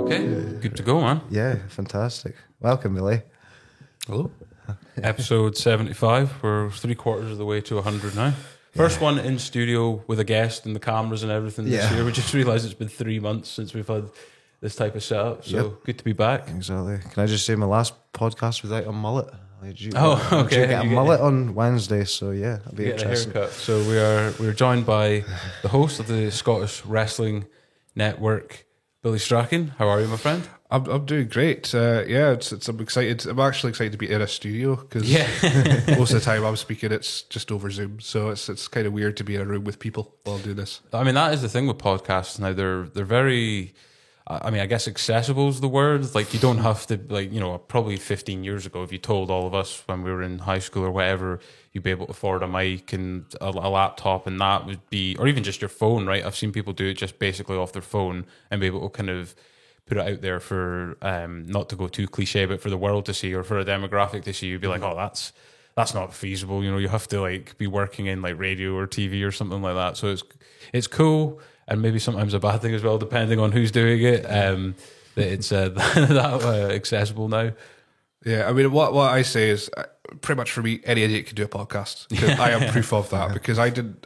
Okay, good to go, man. Yeah, fantastic. Welcome, Billy. Hello. Episode 75. We're 3/4 of the way to 100 now. First one in studio with a guest and the cameras and everything this Yeah. year. We just realised it's been 3 months since we've had this type of setup. So good to be back. Exactly. Can I just say my last podcast was out on mullet? Did you okay. get a mullet on Wednesday, so yeah, that'd be Get a interesting. haircut. So we're joined by the host of the Scottish Wrestling Network, Billy Strachan. How are you, my friend? I'm doing great. I'm excited. I'm actually excited to be in a studio because most of the time I'm speaking, it's just over Zoom. So it's kind of weird to be in a room with people while doing this. I mean, that is the thing with podcasts now. They're very, I mean, I guess accessible is the word. Like, you don't have to, like, you know, probably 15 years ago, if you told all of us when we were in high school or whatever, you'd be able to afford a mic and a laptop, and that would be, or even just your phone, right? I've seen people do it just basically off their phone and be able to kind of put it out there for, not to go too cliche, but for the world to see or for a demographic to see. You'd be like, oh, that's not feasible. You know, you have to like be working in like radio or TV or something like that. So it's cool, and maybe sometimes a bad thing as well, depending on who's doing it. That it's that accessible now. Yeah, I mean, what I say is pretty much for me, any idiot can do a podcast. 'Cause I am proof of that because I did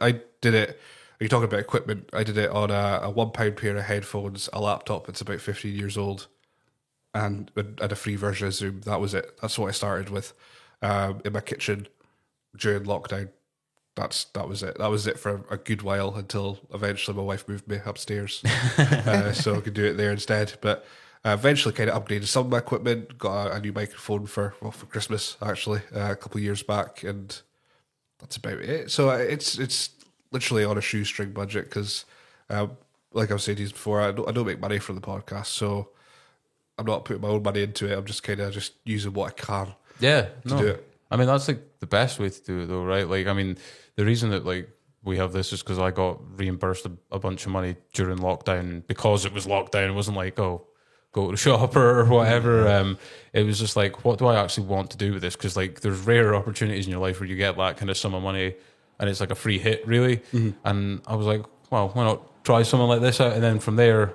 it. You're talking about equipment. I did it on a £1 pair of headphones, a laptop that's about 15 years old, and a free version of Zoom. That was it. That's what I started with in my kitchen during lockdown. That was it. That was it for a good while until eventually my wife moved me upstairs, so I could do it there instead. But eventually, kind of upgraded some of my equipment. Got a new microphone for Christmas actually a couple of years back, and that's about it. So it's literally on a shoestring budget because, like I was saying to you before, I don't make money from the podcast, so I'm not putting my own money into it. I'm just kind of just using what I can. Yeah, to do it. I mean, that's like the best way to do it, though, right? Like, I mean, the reason that like we have this is because I got reimbursed a bunch of money during lockdown because it was lockdown. It wasn't like, oh, go to the shop or whatever. It was just like, what do I actually want to do with this? Because like, there's rare opportunities in your life where you get that kind of sum of money, and it's like a free hit, really. And I was like, well, why not try something like this out? And then from there,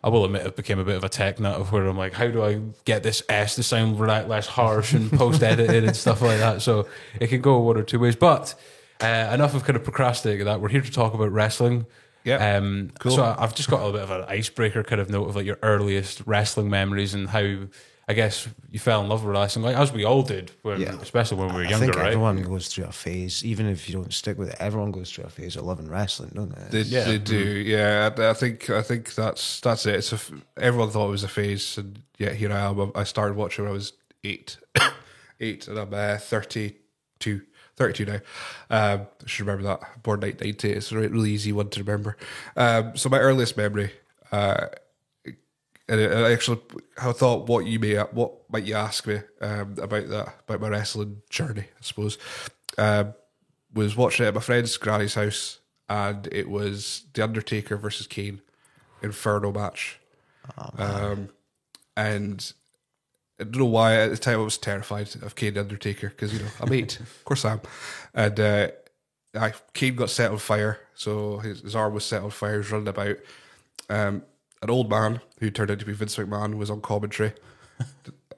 I will admit it became a bit of a tech nut of where I'm like, how do I get this S to sound less harsh and post-edited and stuff like that? So it can go one or two ways. But enough of kind of procrastinating that. We're here to talk about wrestling. Yeah, cool. So I've just got a little bit of an icebreaker kind of note of like your earliest wrestling memories and how, I guess, you fell in love with wrestling, like as we all did, especially when we were younger, I think right? everyone goes through a phase, even if you don't stick with it. Everyone goes through a phase of loving wrestling, don't they? They do. Yeah, I think that's it. So everyone thought it was a phase, and yet here I am. I started watching when I was 8, and I'm 32 now. I should remember that. Born 1990. It's a really easy one to remember. So my earliest memory, and I actually, I thought what might you ask me about my wrestling journey, I suppose, was watching it at my friend's granny's house, and it was The Undertaker versus Kane Inferno match. And I don't know why at the time I was terrified of Kane and Undertaker because, you know, I'm 8, of course I am. And Kane got set on fire, so his arm was set on fire, he was running about. An old man who turned out to be Vince McMahon was on commentary.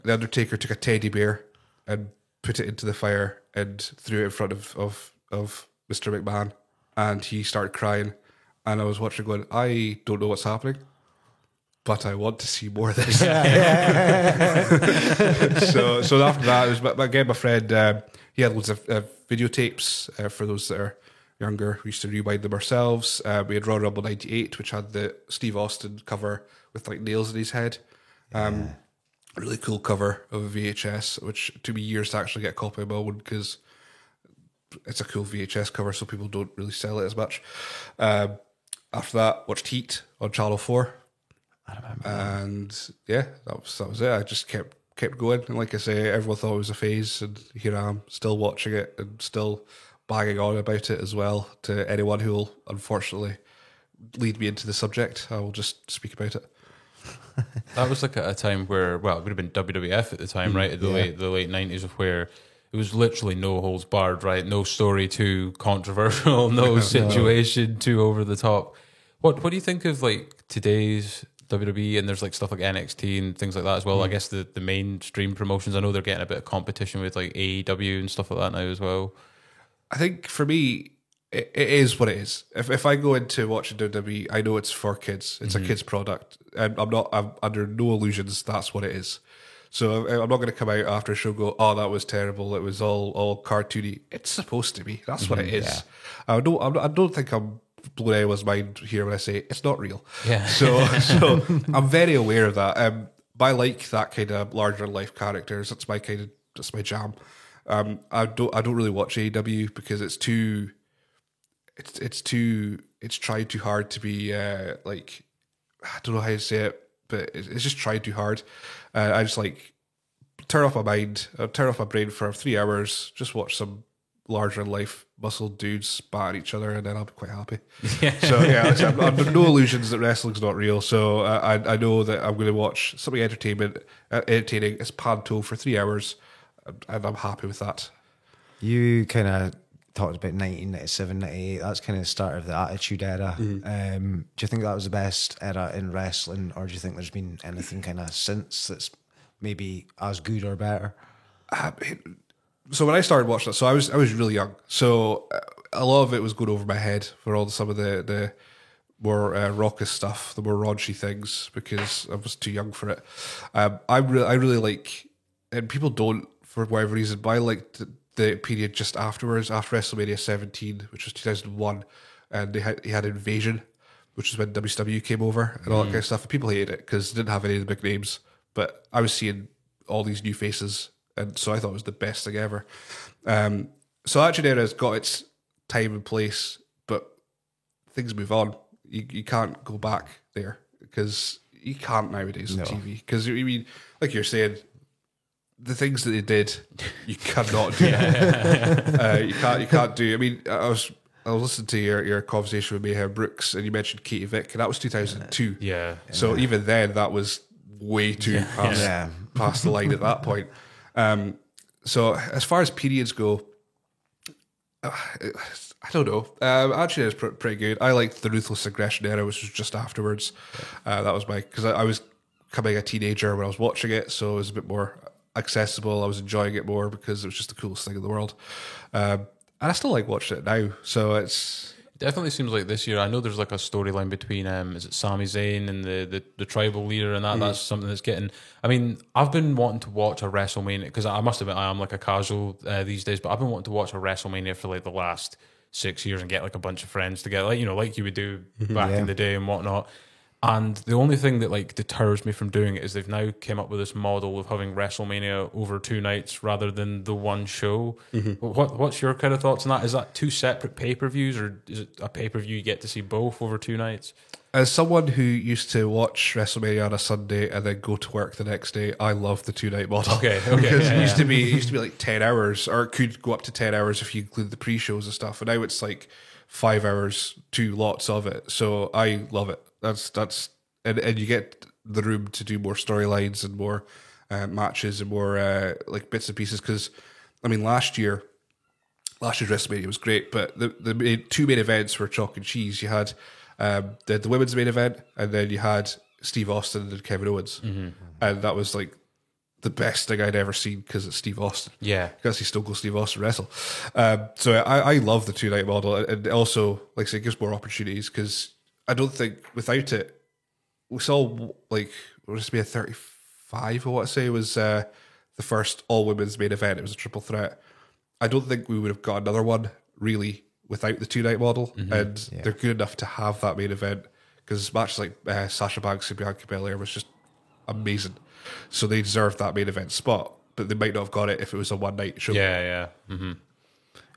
The Undertaker took a teddy bear and put it into the fire and threw it in front of Mr. McMahon, and he started crying. And I was watching going, I don't know what's happening, but I want to see more of this. So after that, it was again my friend. He had loads of videotapes for those that are younger. We used to rewind them ourselves. We had Royal Rumble '98, which had the Steve Austin cover with like nails in his head. Really cool cover of a VHS, which took me years to actually get a copy of my own because it's a cool VHS cover, so people don't really sell it as much. After that, watched Heat on Channel 4. I remember. And yeah, that was it. I just kept going, and like I say, everyone thought it was a phase, and here I am, still watching it and still banging on about it as well to anyone who will unfortunately lead me into the subject. I will just speak about it. That was like at a time where, well, it would have been WWF at the time, right? At the late 90s, of where it was literally no holds barred, right? No story too controversial, no situation too over the top. What do you think of like today's WWE, and there's like stuff like NXT and things like that as well. I guess the mainstream promotions, I know they're getting a bit of competition with like AEW and stuff like that now as well. I think for me, it is what it is. If I go into watching WWE, I know it's for kids. It's a kids product, and I'm under no illusions that's what it is. So I'm not going to come out after a show and go, oh, that was terrible. It was all cartoony. It's supposed to be. That's what it is. Yeah. I don't think I'm blowing anyone's mind here when I say it's not real. Yeah. So I'm very aware of that. But I like that kind of larger life characters. That's my jam. I don't really watch AEW because it's tried too hard to be like, I don't know how to say it, but it's just tried too hard. I just like turn off my mind, turn off my brain for 3 hours, just watch some larger than life muscle dudes batter each other, and then I'll be quite happy. So yeah, listen, I'm under no illusions that wrestling's not real. So I know that I'm going to watch something entertaining. It's panto for 3 hours, and I'm happy with that. You kind of talked about 1997, 98. That's kind of the start of the Attitude Era. Do you think that was the best era in wrestling, or do you think there's been anything kind of since that's maybe as good or better? So when I started watching it, so I was really young. So a lot of it was going over my head for some of the more raucous stuff, the more raunchy things, because I was too young for it. I really like, and people don't for whatever reason, but I liked the period just afterwards, after WrestleMania 17, which was 2001, and he had Invasion, which is when WCW came over and all that kind of stuff. And people hated it because it didn't have any of the big names, but I was seeing all these new faces, and so I thought it was the best thing ever. So Attitude Era has got its time and place, but things move on. You can't go back there because you can't nowadays on TV. Because I mean, like you're saying, the things that they did, you cannot do. You can't do. I mean, I was listening to your conversation with Mayhem Brooks, and you mentioned Katie Vick, and that was 2002. Yeah. So even then, that was way too past the line at that point. So as far as periods go, I don't know. Actually, it's pretty good. I liked the Ruthless Aggression Era, which was just afterwards. That was because I was becoming a teenager when I was watching it, so it was a bit more accessible. I was enjoying it more because it was just the coolest thing in the world. And I still like watching it now. So it definitely seems like this year. I know there's like a storyline between is it Sami Zayn and the tribal leader, and that's something that's getting. I mean, I've been wanting to watch a WrestleMania because I must admit I am like a casual these days, but I've been wanting to watch a WrestleMania for like the last 6 years and get like a bunch of friends together, like you would do back in the day and whatnot. And the only thing that like deters me from doing it is they've now came up with this model of having WrestleMania over 2 nights rather than the one show. What's your kind of thoughts on that? Is that 2 separate pay-per-views, or is it a pay-per-view you get to see both over 2 nights? As someone who used to watch WrestleMania on a Sunday and then go to work the next day, I love the 2-night model. Okay. Because it used to be like 10 hours, or it could go up to 10 hours if you include the pre-shows and stuff. And now it's like 5 hours, 2 lots of it. So I love it. That's and you get the room to do more storylines and more matches and more like bits and pieces. Because I mean, last year's WrestleMania was great, but the 2 main events were chalk and cheese. You had the women's main event, and then you had Steve Austin and Kevin Owens, and that was like the best thing I'd ever seen because it's Steve Austin. Yeah, because he still goes Steve Austin wrestle. So I love the 2-night model, and also like I say, it gives more opportunities because I don't think without it, we saw like what was be a 35. I want to say was the first all women's main event. It was a triple threat. I don't think we would have got another one really without the 2-night model, and they're good enough to have that main event because matches like Sasha Banks and Bianca Belair was just amazing. So they deserved that main event spot, but they might not have got it if it was a 1-night show. Yeah.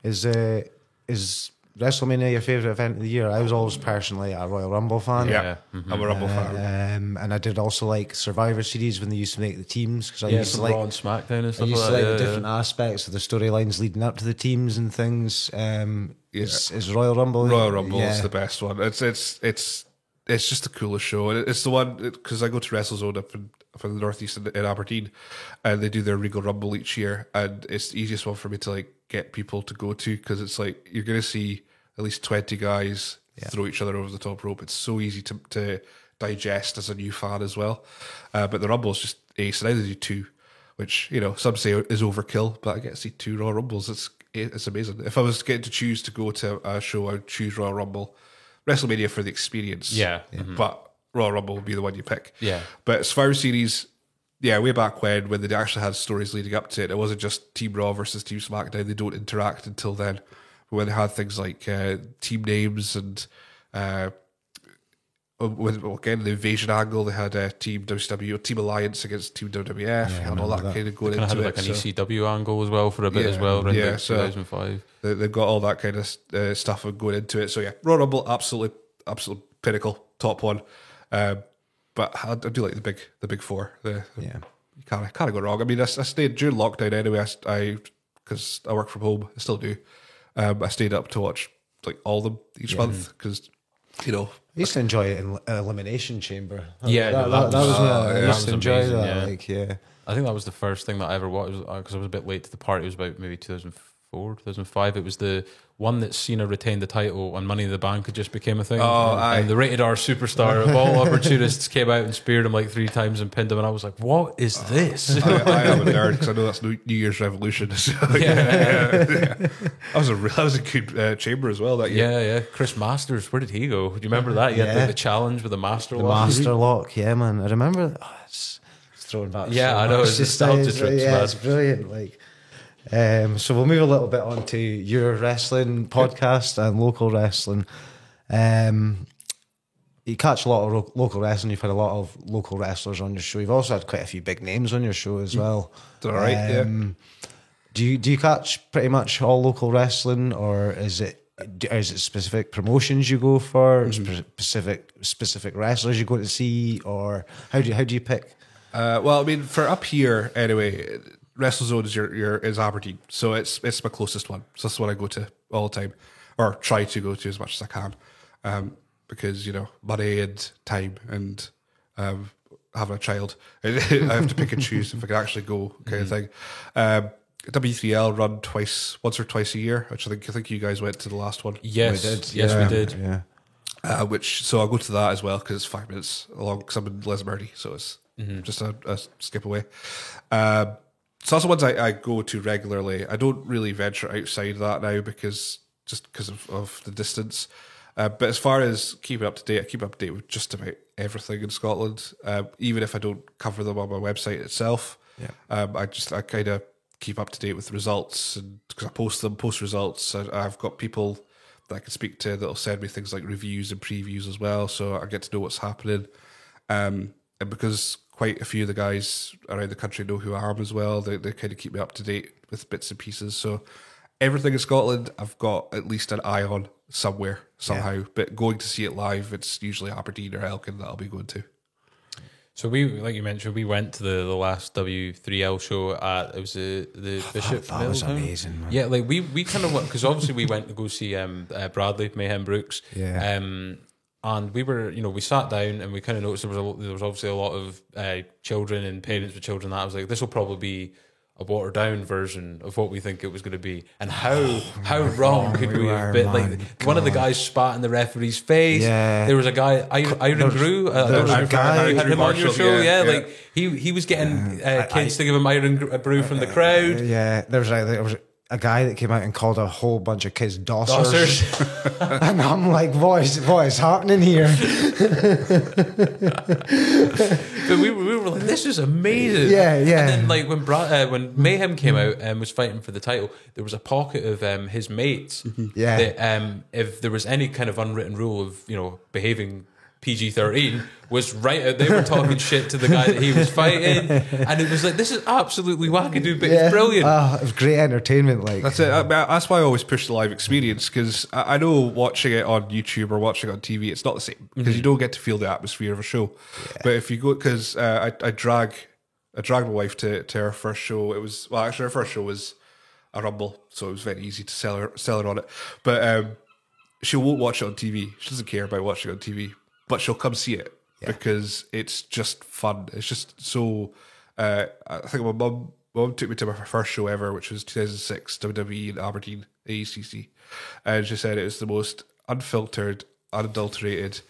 Is WrestleMania your favourite event of the year? I was always personally a Royal Rumble fan. I'm a Rumble fan. And I did also like Survivor Series when they used to make the teams, because I used to like Raw and SmackDown and I stuff used like to like that. the different aspects of the storylines leading up to the teams and things. Is Royal Rumble? Royal Rumble is the best one. It's just the coolest show. It's the one because I go to WrestleZone up in the northeast in Aberdeen, and they do their Regal Rumble each year, and it's the easiest one for me to like get people to go to because it's like you're going to see at least 20 guys throw each other over the top rope. It's so easy to digest as a new fan as well. But the Rumble is just ace, and I do 2, which, you know, some say is overkill, but I get to see 2 Royal Rumbles. It's amazing. If I was getting to choose to go to a show, I would choose Royal Rumble. WrestleMania for the experience. Yeah. But Royal Rumble would be the one you pick. Yeah. But Survivor Series, yeah, way back when they actually had stories leading up to it, it wasn't just Team Raw versus Team SmackDown. They don't interact until then. But when they had things like team names and again, the invasion angle, they had Team WCW, Team Alliance against Team WWF, and all that kind of going Kind of into had like it. an ECW angle as well for a bit as well around like so 2005. they've got all that kind of stuff going into it. So yeah, Royal Rumble, absolute pinnacle, top one. But I do like the big 4. You can't go wrong. I mean, I stayed during lockdown anyway. Because I work from home, I still do. I stayed up to watch like all of them each month because, you know, I used to enjoy it in Elimination Chamber. Yeah, that was I used to enjoy amazing, that. yeah. I think that was the first thing that I ever watched because I was a bit late to the party. It was about maybe 2004, 2005. It was the one that Cena retained the title and Money in the Bank had just became a thing. And the Rated R superstar of all opportunists came out and speared him like 3 times and pinned him. And I was like, what is this? I am a nerd because I know that's New Year's Revolution. So, that was a good chamber as well that year. Yeah. Chris Masters, where did he go? Do you remember that? He had like, the challenge with the Master Lock. Master Lock, yeah, man. I remember that. It's throwing back. Yeah, so I know. much. It's nostalgia trips, man. It's brilliant. Like, so we'll move a little bit on to your wrestling podcast and local wrestling. You catch a lot of local wrestling. You've had a lot of local wrestlers on your show. You've also had quite a few big names on your show as well. All right, yeah. Do you catch pretty much all local wrestling, or is it specific promotions you go for, specific wrestlers you go to see, or how do you pick? Well, I mean, for up here anyway, WrestleZone is Aberdeen, so it's my closest one. So that's what I go to all the time, or try to go to as much as I can, because, you know, money and time and having a child, I have to pick and choose if I can actually go, kind of thing. W3L run once or twice a year, which I think you guys went to the last one. Yes, we did. Yes, we did. Yeah. So I'll go to that as well because it's 5 minutes along. Because I'm in Lismurdy, so it's just a skip away. So that's the ones I go to regularly. I don't really venture outside of that now because of the distance. But as far as keeping up to date, I keep up to date with just about everything in Scotland, even if I don't cover them on my website itself. I kind of keep up to date with results, and because I post results. I've got people that I can speak to that'll send me things like reviews and previews as well, so I get to know what's happening. And because quite a few of the guys around the country know who I am as well, they kind of keep me up to date with bits and pieces. So everything in Scotland, I've got at least an eye on somewhere, somehow. But going to see it live, it's usually Aberdeen or Elgin that I'll be going to. So we, like you mentioned, we went to the last W3L show at, it was the Bishop. That was amazing, man. Yeah, like we kind of went, because obviously we went to go see Bradley, Mayhem Brooks. Yeah. And we were, we sat down and we kind of noticed there was obviously a lot of children and parents with children. That I was like, this will probably be a watered down version of what we think it was going to be. And how wrong could we have been? Like, one of the guys spat in the referee's face. Yeah. There was a guy, Iron Grew. there's a guy- you had him on your Marshall, show. yeah. Like he was getting kids to give him Iron Brew from the crowd. Yeah, there was a guy that came out and called a whole bunch of kids dossers. And I'm like, what is happening here? But we were like, this is amazing. Yeah. And then like when Mayhem came out and was fighting for the title, there was a pocket of his mates. Yeah. That if there was any kind of unwritten rule of behaving PG-13 was right out. They were talking shit to the guy that he was fighting, and it was like, this is absolutely wackadoo, but it's brilliant. It was great entertainment. Like That's it. That's why I always push the live experience, because I know watching it on YouTube or watching it on TV, it's not the same, because you don't get to feel the atmosphere of a show. But if you go, because I drag my wife to her first show. It was, well, actually her first show was a Rumble, so it was very easy to sell her on it. But she won't watch it on TV. She doesn't care about watching it on TV, but she'll come see it because it's just fun. It's just so. I think my mum took me to my first show ever, which was 2006 WWE in Aberdeen AECC, and she said it was the most unfiltered, unadulterated,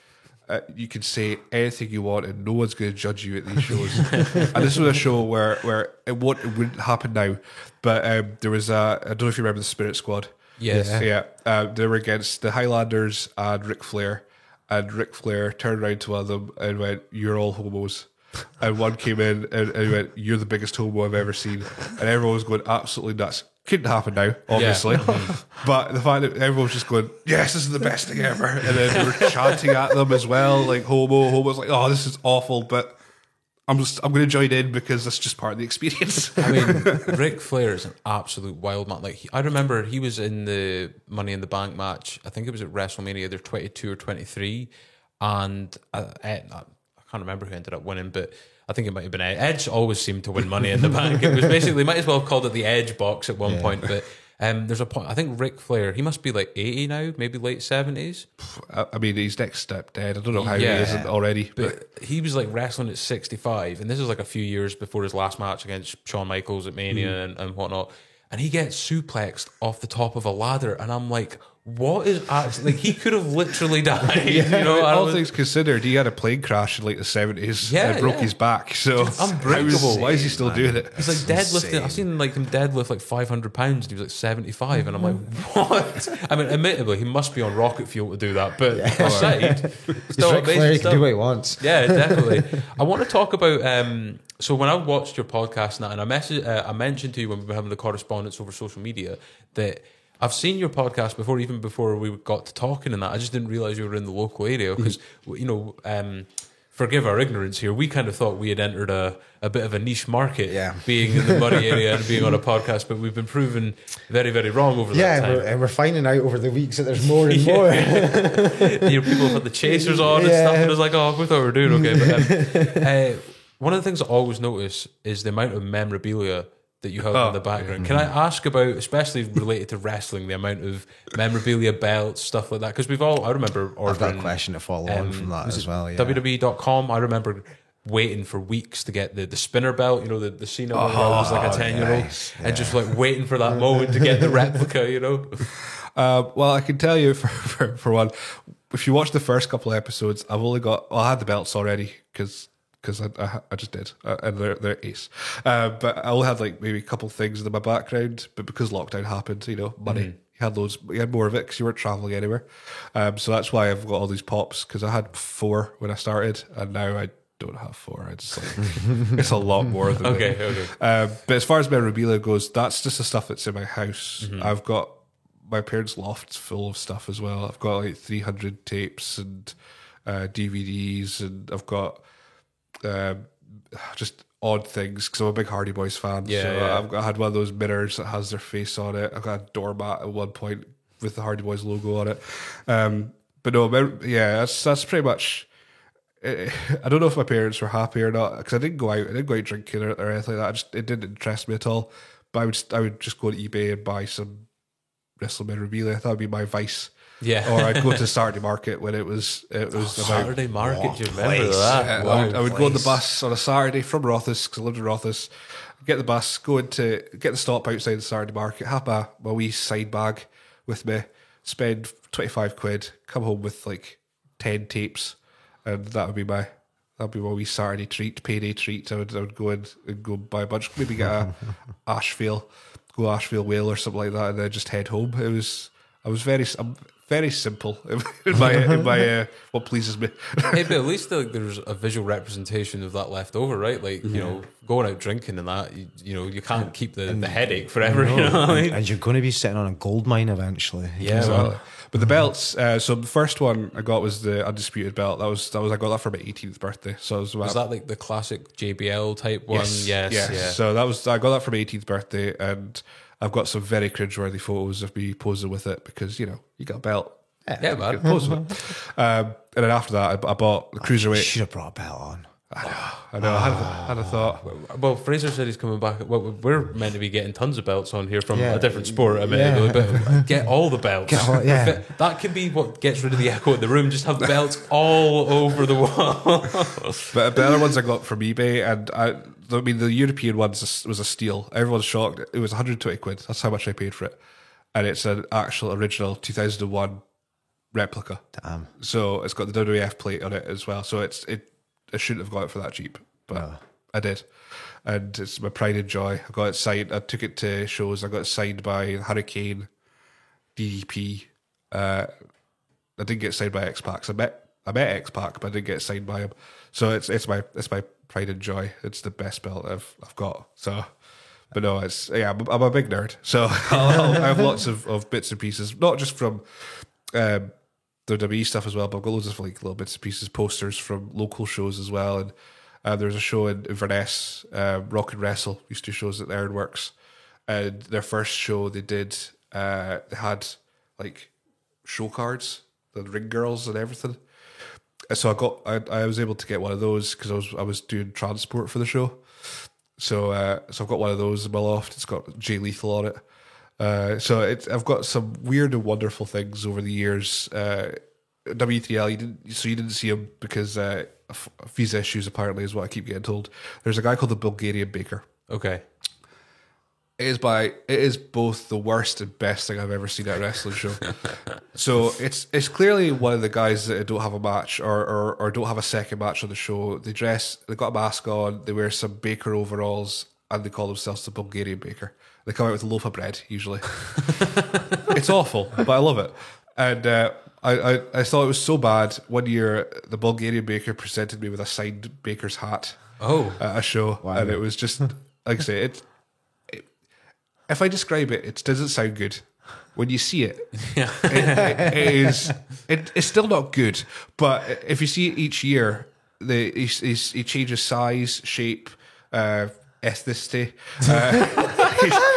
you can say anything you want and no one's going to judge you at these shows. And this was a show where it wouldn't happen now, but there was I don't know if you remember the Spirit Squad. Yes. Yeah. They were against the Highlanders and Ric Flair. And Ric Flair turned around to one of them and went, "You're all homos." And one came in and he went, "You're the biggest homo I've ever seen." And everyone was going absolutely nuts. Couldn't happen now, obviously. But the fact that everyone was just going, "Yes, this is the best thing ever." And then they were chanting at them as well, like homo. Homo's like, "Oh, this is awful." But I'm going to join in because that's just part of the experience. I mean, Ric Flair is an absolute wild man. Like I remember he was in the Money in the Bank match. I think it was at WrestleMania, either 22 or 23, and I can't remember who ended up winning, but I think it might have been Edge. Edge always seemed to win Money in the Bank. It was basically, might as well have called it the Edge box at one point, but. There's a point. I think Ric Flair. He must be like 80 now, maybe late 70s. I mean, he's next step dead. I don't know how he isn't already. But he was like wrestling at 65, and this is like a few years before his last match against Shawn Michaels at Mania and whatnot. And he gets suplexed off the top of a ladder, and I'm like, what is actually, like, he could have literally died. You know, all things considered, he had a plane crash in like the 70s and broke his back. So unbreakable. Why is he still doing it? He's like deadlifting. I've seen like him deadlift like 500 pounds, and he was like 75, and I'm like, what? I mean, admittedly, he must be on rocket fuel to do that. But aside, still Ric Flair, he can do what he wants. Yeah, definitely. I want to talk about. So when I watched your podcast now, and I mentioned to you when we were having the correspondence over social media that I've seen your podcast before, even before we got to talking and that. I just didn't realize you were in the local area because, you know, forgive our ignorance here. We kind of thought we had entered a bit of a niche market, being in the Murray area and being on a podcast, but we've been proven very, very wrong over that time. And we're finding out over the weeks that there's more and more. You know, people have had the chasers on and stuff, and it's like, oh, we thought we were doing okay. But one of the things I always notice is the amount of memorabilia that you have in the background. Can I ask about, especially related to wrestling, the amount of memorabilia, belts, stuff like that? Because I remember ordering... I've got a question to follow on from that as well. WWE.com, I remember waiting for weeks to get the spinner belt, you know, the Cena one where I was like a 10-year-old, and just like waiting for that moment to get the replica, you know? Well, I can tell you for one, if you watch the first couple of episodes, I had the belts already because I just did, and they're ace. But I only had like maybe a couple things in my background, but because lockdown happened, you know, money. You had more of it because you weren't traveling anywhere. So that's why I've got all these pops, because I had 4 when I started, and now I don't have 4. It's like it's a lot more than okay. But as far as memorabilia goes, that's just the stuff that's in my house. I've got my parents' loft's full of stuff as well. I've got like 300 tapes and DVDs, and I've got just odd things because I'm a big Hardy Boys fan. I had one of those mirrors that has their face on it. I've got a doormat at one point with the Hardy Boys logo on it. But no, that's pretty much. I don't know if my parents were happy or not, because I didn't go out drinking or anything like that. It didn't interest me at all. But I would just go to eBay and buy some wrestling memorabilia. That would be my vice. Yeah. Or I'd go to Saturday Market when it was Saturday Market. Do you remember that? I would go on the bus on a Saturday from Rothes, because I lived in Rothes. Get the bus, get the stop outside the Saturday Market, have my wee side bag with me, spend 25 quid, come home with like 10 tapes, and that would be my wee Saturday treat, payday treat. I would go in and go buy a bunch, maybe get a Asheville Whale or something like that, and then just head home. I'm very simple in my what pleases me. Hey, but at least there's a visual representation of that left over, right? Like, you know, going out drinking and that, you know, you can't keep the headache forever. You know what I mean? And you're going to be sitting on a gold mine eventually. Yeah, but the belts. So the first one I got was the Undisputed belt. That was I got that for my 18th birthday. So was that like the classic JBL type one? Yes. Yeah. So I got that for my 18th birthday, and I've got some very cringeworthy photos of me posing with it because, you know, you got a belt. Yeah, man. Pose with it. And then after that, I bought the Cruiserweight. You should have brought a belt on. I know. I had a thought. Well, Fraser said he's coming back. Well, we're meant to be getting tons of belts on here from a different sport, admittedly, but get all the belts. That could be what gets rid of the echo in the room. Just have belts all over the wall. But the other ones I got from eBay, and I mean, the European ones was a steal. Everyone's shocked. It was 120 quid. That's how much I paid for it. And it's an actual original 2001 replica. Damn. So it's got the WWF plate on it as well. So I shouldn't have got it for that cheap, but No. I did. And it's my pride and joy. I got it signed. I took it to shows. I got it signed by Hurricane, DDP. I didn't get signed by X-Pac. I met X-Pac, but I didn't get signed by him. So it's my pride and joy. It's the best belt I've got. So, but no, I'm a big nerd. So I have lots of bits and pieces, not just from the WWE stuff as well, but I've got loads of like little bits and pieces, posters from local shows as well. And there's a show in Inverness, Rock and Wrestle, used to do shows at the Ironworks. And their first show they did, they had like show cards, the ring girls and everything. So I was able to get one of those because I was doing transport for the show. So I've got one of those in my loft. It's got Jay Lethal on it. So I've got some weird and wonderful things over the years. W3L, you didn't see him because visa issues apparently is what I keep getting told. There's a guy called the Bulgarian Baker. Okay. It is both the worst and best thing I've ever seen at a wrestling show. So it's clearly one of the guys that don't have a match or don't have a second match on the show. They've got a mask on, they wear some Baker overalls, and they call themselves the Bulgarian Baker. They come out with a loaf of bread, usually. It's awful, but I love it. And I thought it was so bad. One year, the Bulgarian Baker presented me with a signed Baker's hat at a show. Wow. And it was just, like I say, if I describe it, it doesn't sound good. When you see it, it's still not good. But if you see it each year, he changes size, shape, ethnicity.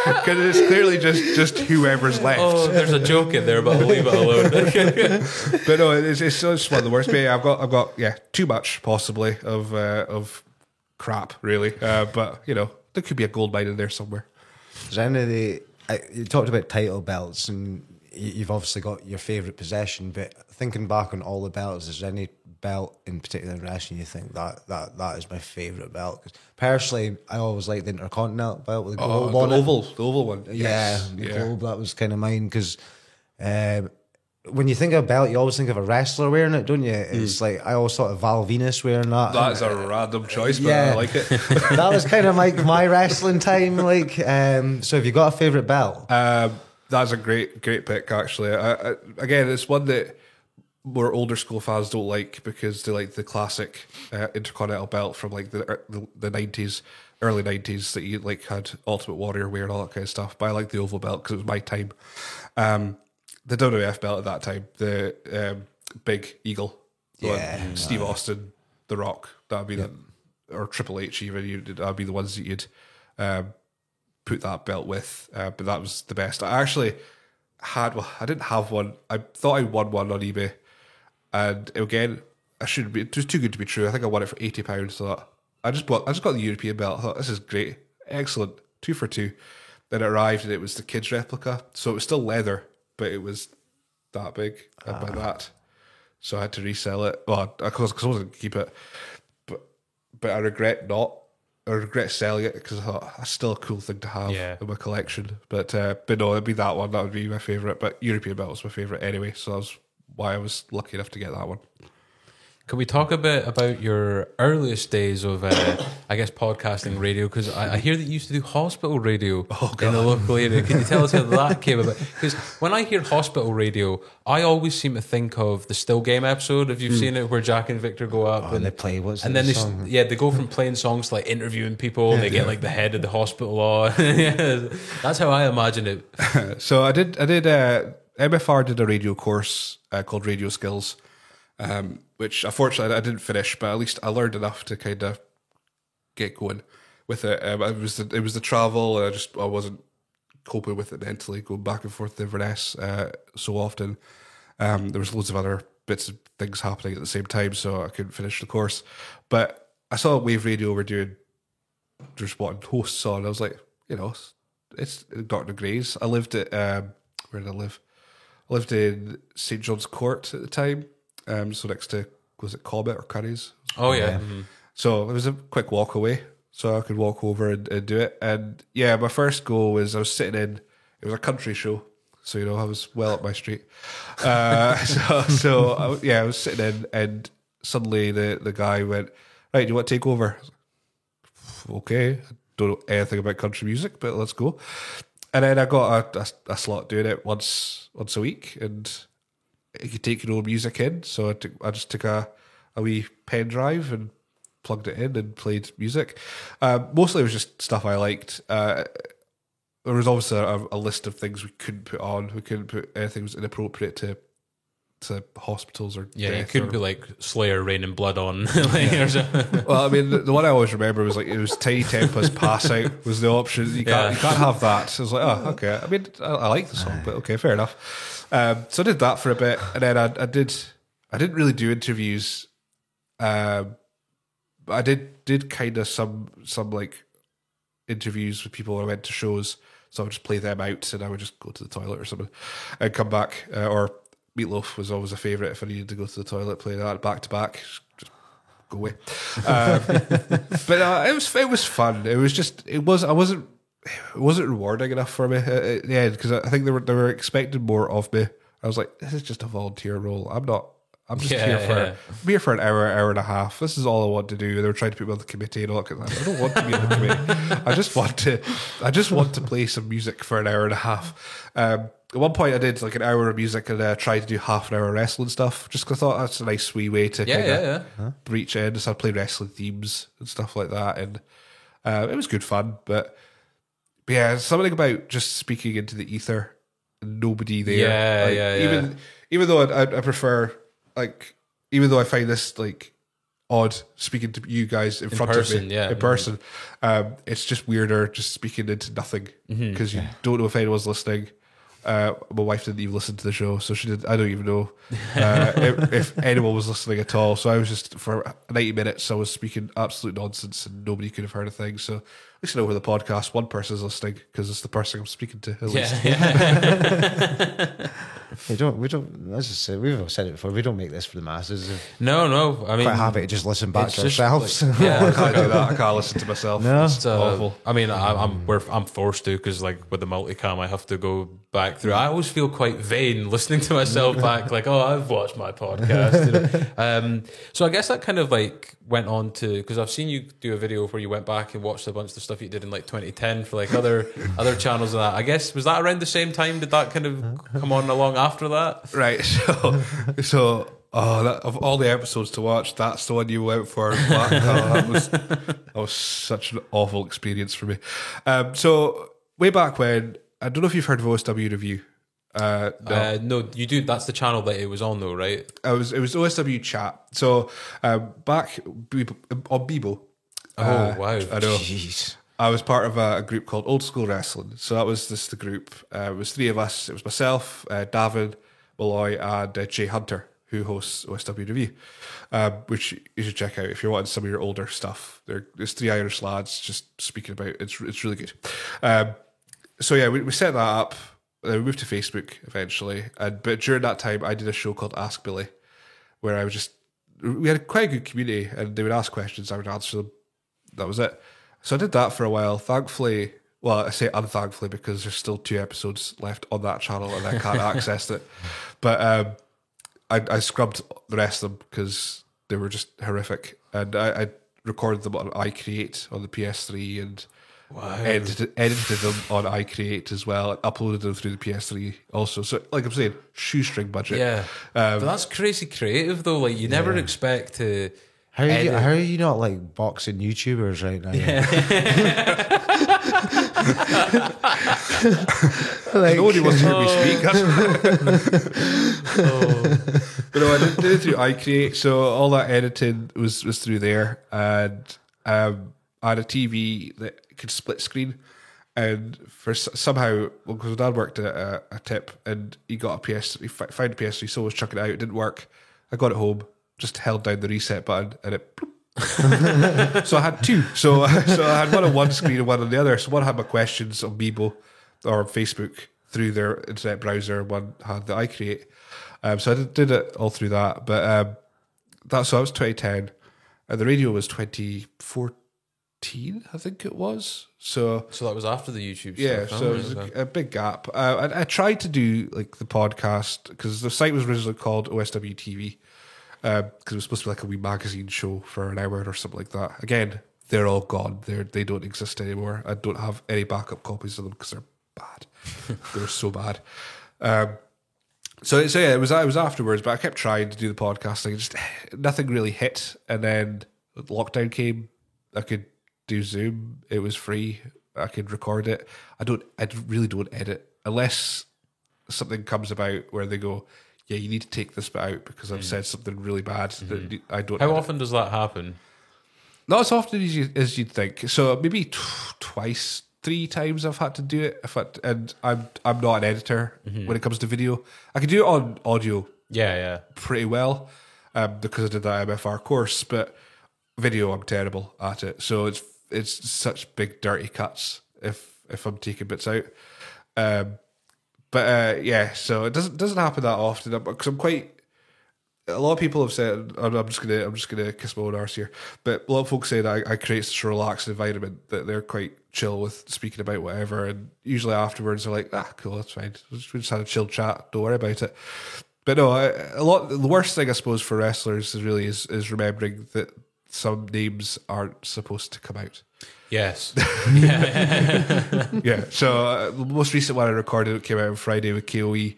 Because it's clearly just whoever's left. Oh, there's a joke in there, but I'll leave it alone. But no, it's just one of the worst. But yeah, I've got too much possibly of crap, really. But you know, there could be a gold mine in there somewhere. Is there any of you talked about title belts, and you've obviously got your favourite possession, but thinking back on all the belts, is there any belt in particular in wrestling you think that is my favourite belt? Because personally, I always liked the Intercontinental belt with the globe on the it. oval one. Yes. Yeah, the globe, that was kind of mine, because when you think of a belt, you always think of a wrestler wearing it, don't you? It's like, I always thought of Val Venus wearing that. That's a random choice, but Yeah. I like it. That was kind of like my wrestling time. Like, so have you got a favourite belt? That's a great pick, actually. Again, it's one that more older school fans don't like because they like the classic Intercontinental belt from like the 90s, early 90s that you like had Ultimate Warrior wear and all that kind of stuff. But I like the oval belt because it was my time. The WWF belt at that time, the Big Eagle, Steve Austin, The Rock, that'd be or Triple H even. That'd be the ones that you'd put that belt with. But that was the best. I actually had. Well, I didn't have one. I thought I won one on eBay, and again, I shouldn't be. It was too good to be true. I think I won it for £80. So I just got the European belt. I thought, this is great, excellent, 2 for 2. Then it arrived and it was the kids replica, so it was still leather, but it was that big by that. So I had to resell it. Well, of course, because I wasn't going to keep it. But I regret not. I regret selling it because I thought that's still a cool thing to have in my collection. But no, it'd be that one. That would be my favourite. But European belt was my favourite anyway, so that's why I was lucky enough to get that one. Can we talk a bit about your earliest days of, I guess, podcasting radio? Because I hear that you used to do hospital radio in the local area. Can you tell us how that came about? Because when I hear hospital radio, I always seem to think of the Still Game episode, if you've seen it, where Jack and Victor go up and they play song? They go from playing songs to like interviewing people, and they get like the head of the hospital on. That's how I imagine it. So I did. MFR did a radio course called Radio Skills. Which unfortunately I didn't finish, but at least I learned enough to kind of get going with it. It was the travel, and I wasn't coping with it mentally, going back and forth to Inverness so often. There was loads of other bits of things happening at the same time, so I couldn't finish the course. But I saw Wave Radio were doing just wanting hosts on. I was like, you know, it's Dr. Gray's. I lived at where did I live? I lived in St. John's Court at the time. So next to, was it Cobbett or Curry's? Oh yeah. Mm-hmm. So it was a quick walk away, so I could walk over and do it. And yeah, my first go was I was sitting in. It was a country show, so I was well up my street. I was sitting in, and suddenly the guy went, "Right, do you want to take over?" Okay, I don't know anything about country music, but let's go. And then I got a slot doing it once a week, and you could take your own music in. So I just took a wee pen drive and plugged it in and played music. Mostly it was just stuff I liked. There was obviously a list of things we couldn't put on. We couldn't put anything that was inappropriate to hospitals or Yeah, you death couldn't or, put like Slayer Raining Blood on. Or something. well, I mean, the one I always remember was like it was Tiny Tempa's Pass Out was the option. You can't have that. So I was like, oh, okay. I mean, I like the song, but okay, fair enough. So I did that for a bit, and then I didn't really do interviews. I did kind of some like interviews with people when I went to shows. So I would just play them out, and I would just go to the toilet or something, and come back. Or Meatloaf was always a favourite if I needed to go to the toilet, play that back to back. Just go away. But it was fun. It wasn't rewarding enough for me at the end, because I think they were expecting more of me. I was like, this is just a volunteer role. I'm just here for an hour and a half. This is all I want to do. They were trying to put me on the committee and all that. I don't want to be on the committee. I just want to play some music for an hour and a half. At one point I did like an hour of music and tried to do half an hour of wrestling stuff, just because I thought that's a nice wee way to reach in. So I played wrestling themes and stuff like that, and it was good fun. But yeah, something about just speaking into the ether and nobody there. Even though I prefer, like, even though I find this like odd speaking to you guys in front of me in person, it's just weirder just speaking into nothing, because you don't know if anyone's listening. My wife didn't even listen to the show, so she did. I don't even know if anyone was listening at all. So I was just, for 90 minutes, I was speaking absolute nonsense, and nobody could have heard a thing. So at least over the podcast, one person's listening, because it's the person I'm speaking to. At least. We don't. As I said, we've said it before. We don't make this for the masses. No. I mean, quite happy to just listen back to ourselves. Like, I can't do that. I can't listen to myself. No, it's awful. I mean, I'm forced to, because like with the multicam, I have to go back through. I always feel quite vain listening to myself back, like, oh, I've watched my podcast. So I guess that kind of like went on to, because I've seen you do a video where you went back and watched a bunch of the stuff you did in like 2010 for like other channels and that. I guess, was that around the same time? Did that kind of come on along after that? Right. So of all the episodes to watch, that's the one you went for. That was such an awful experience for me. So way back when, I don't know if you've heard of OSW Review. No, you do. That's the channel that it was on, though, right? It was OSW Chat. So back on Bebo. Oh wow! I know. Jeez. I was part of a group called Old School Wrestling. So that was the group. It was three of us. It was myself, Davin, Malloy, and Jay Hunter, who hosts OSW Review, which you should check out if you're wanting some of your older stuff. There's three Irish lads just speaking about it. It's really good. So yeah, we set that up. We moved to Facebook eventually, but during that time, I did a show called Ask Billy, where we had quite a good community, and they would ask questions, I would answer them. That was it. So I did that for a while. Thankfully, well, I say unthankfully because there's still 2 episodes left on that channel, and I can't access it. But I scrubbed the rest of them because they were just horrific, and I recorded them on iCreate on the PS3 and. Wow. Edited them on iCreate as well, and uploaded them through the PS3 also. So, like I'm saying, shoestring budget. Yeah, but that's crazy creative though. Like you never expect to. How are you not like boxing YouTubers right now? Yeah. Like, nobody wants to hear me speak. But no, I did it through iCreate, so all that editing was through there, and I had a TV that could split screen, and for somehow, because my dad worked at a tip, and he got a PS3, found a PS3, so I was chucking it out. It didn't work. I got it home, just held down the reset button, and it. Bloop. So I had 2. So I had one on one screen and one on the other. So one had my questions on Bebo or Facebook through their internet browser. One had the iCreate. So I did it all through that. But that was 2010, and the radio was 2014. I think it was. So that was after the YouTube yeah, stuff. so it was a big gap. I tried to do like the podcast because the site was originally called OSW TV because it was supposed to be like a wee magazine show for an hour or something like that. Again, they're all gone. They don't exist anymore. I don't have any backup copies of them because they're bad. They're so bad. So yeah, it was afterwards, but I kept trying to do the podcasting. Just nothing really hit, and then lockdown came. I could do Zoom. It was free. I could record it. I really don't edit unless something comes about where they go, yeah, you need to take this bit out because I've said something really bad that I don't. How edit. often does that happen? Not as often as you'd think. So maybe twice, 3 times I've had to do it. And I'm not an editor when it comes to video. I can do it on audio. Yeah. Pretty well because I did that MFR course, but video I'm terrible at it. So it's such big dirty cuts if I'm taking bits out. Yeah, so it doesn't happen that often because I'm quite. A lot of people have said I'm just gonna kiss my own arse here, but a lot of folks say that I create such a relaxed environment that they're quite chill with speaking about whatever, and usually afterwards they're like, cool, that's fine. We just had a chill chat. Don't worry about it. But no, the worst thing I suppose for wrestlers is remembering that some names aren't supposed to come out. Yes. Yeah. So the most recent one I recorded came out on Friday with KOE.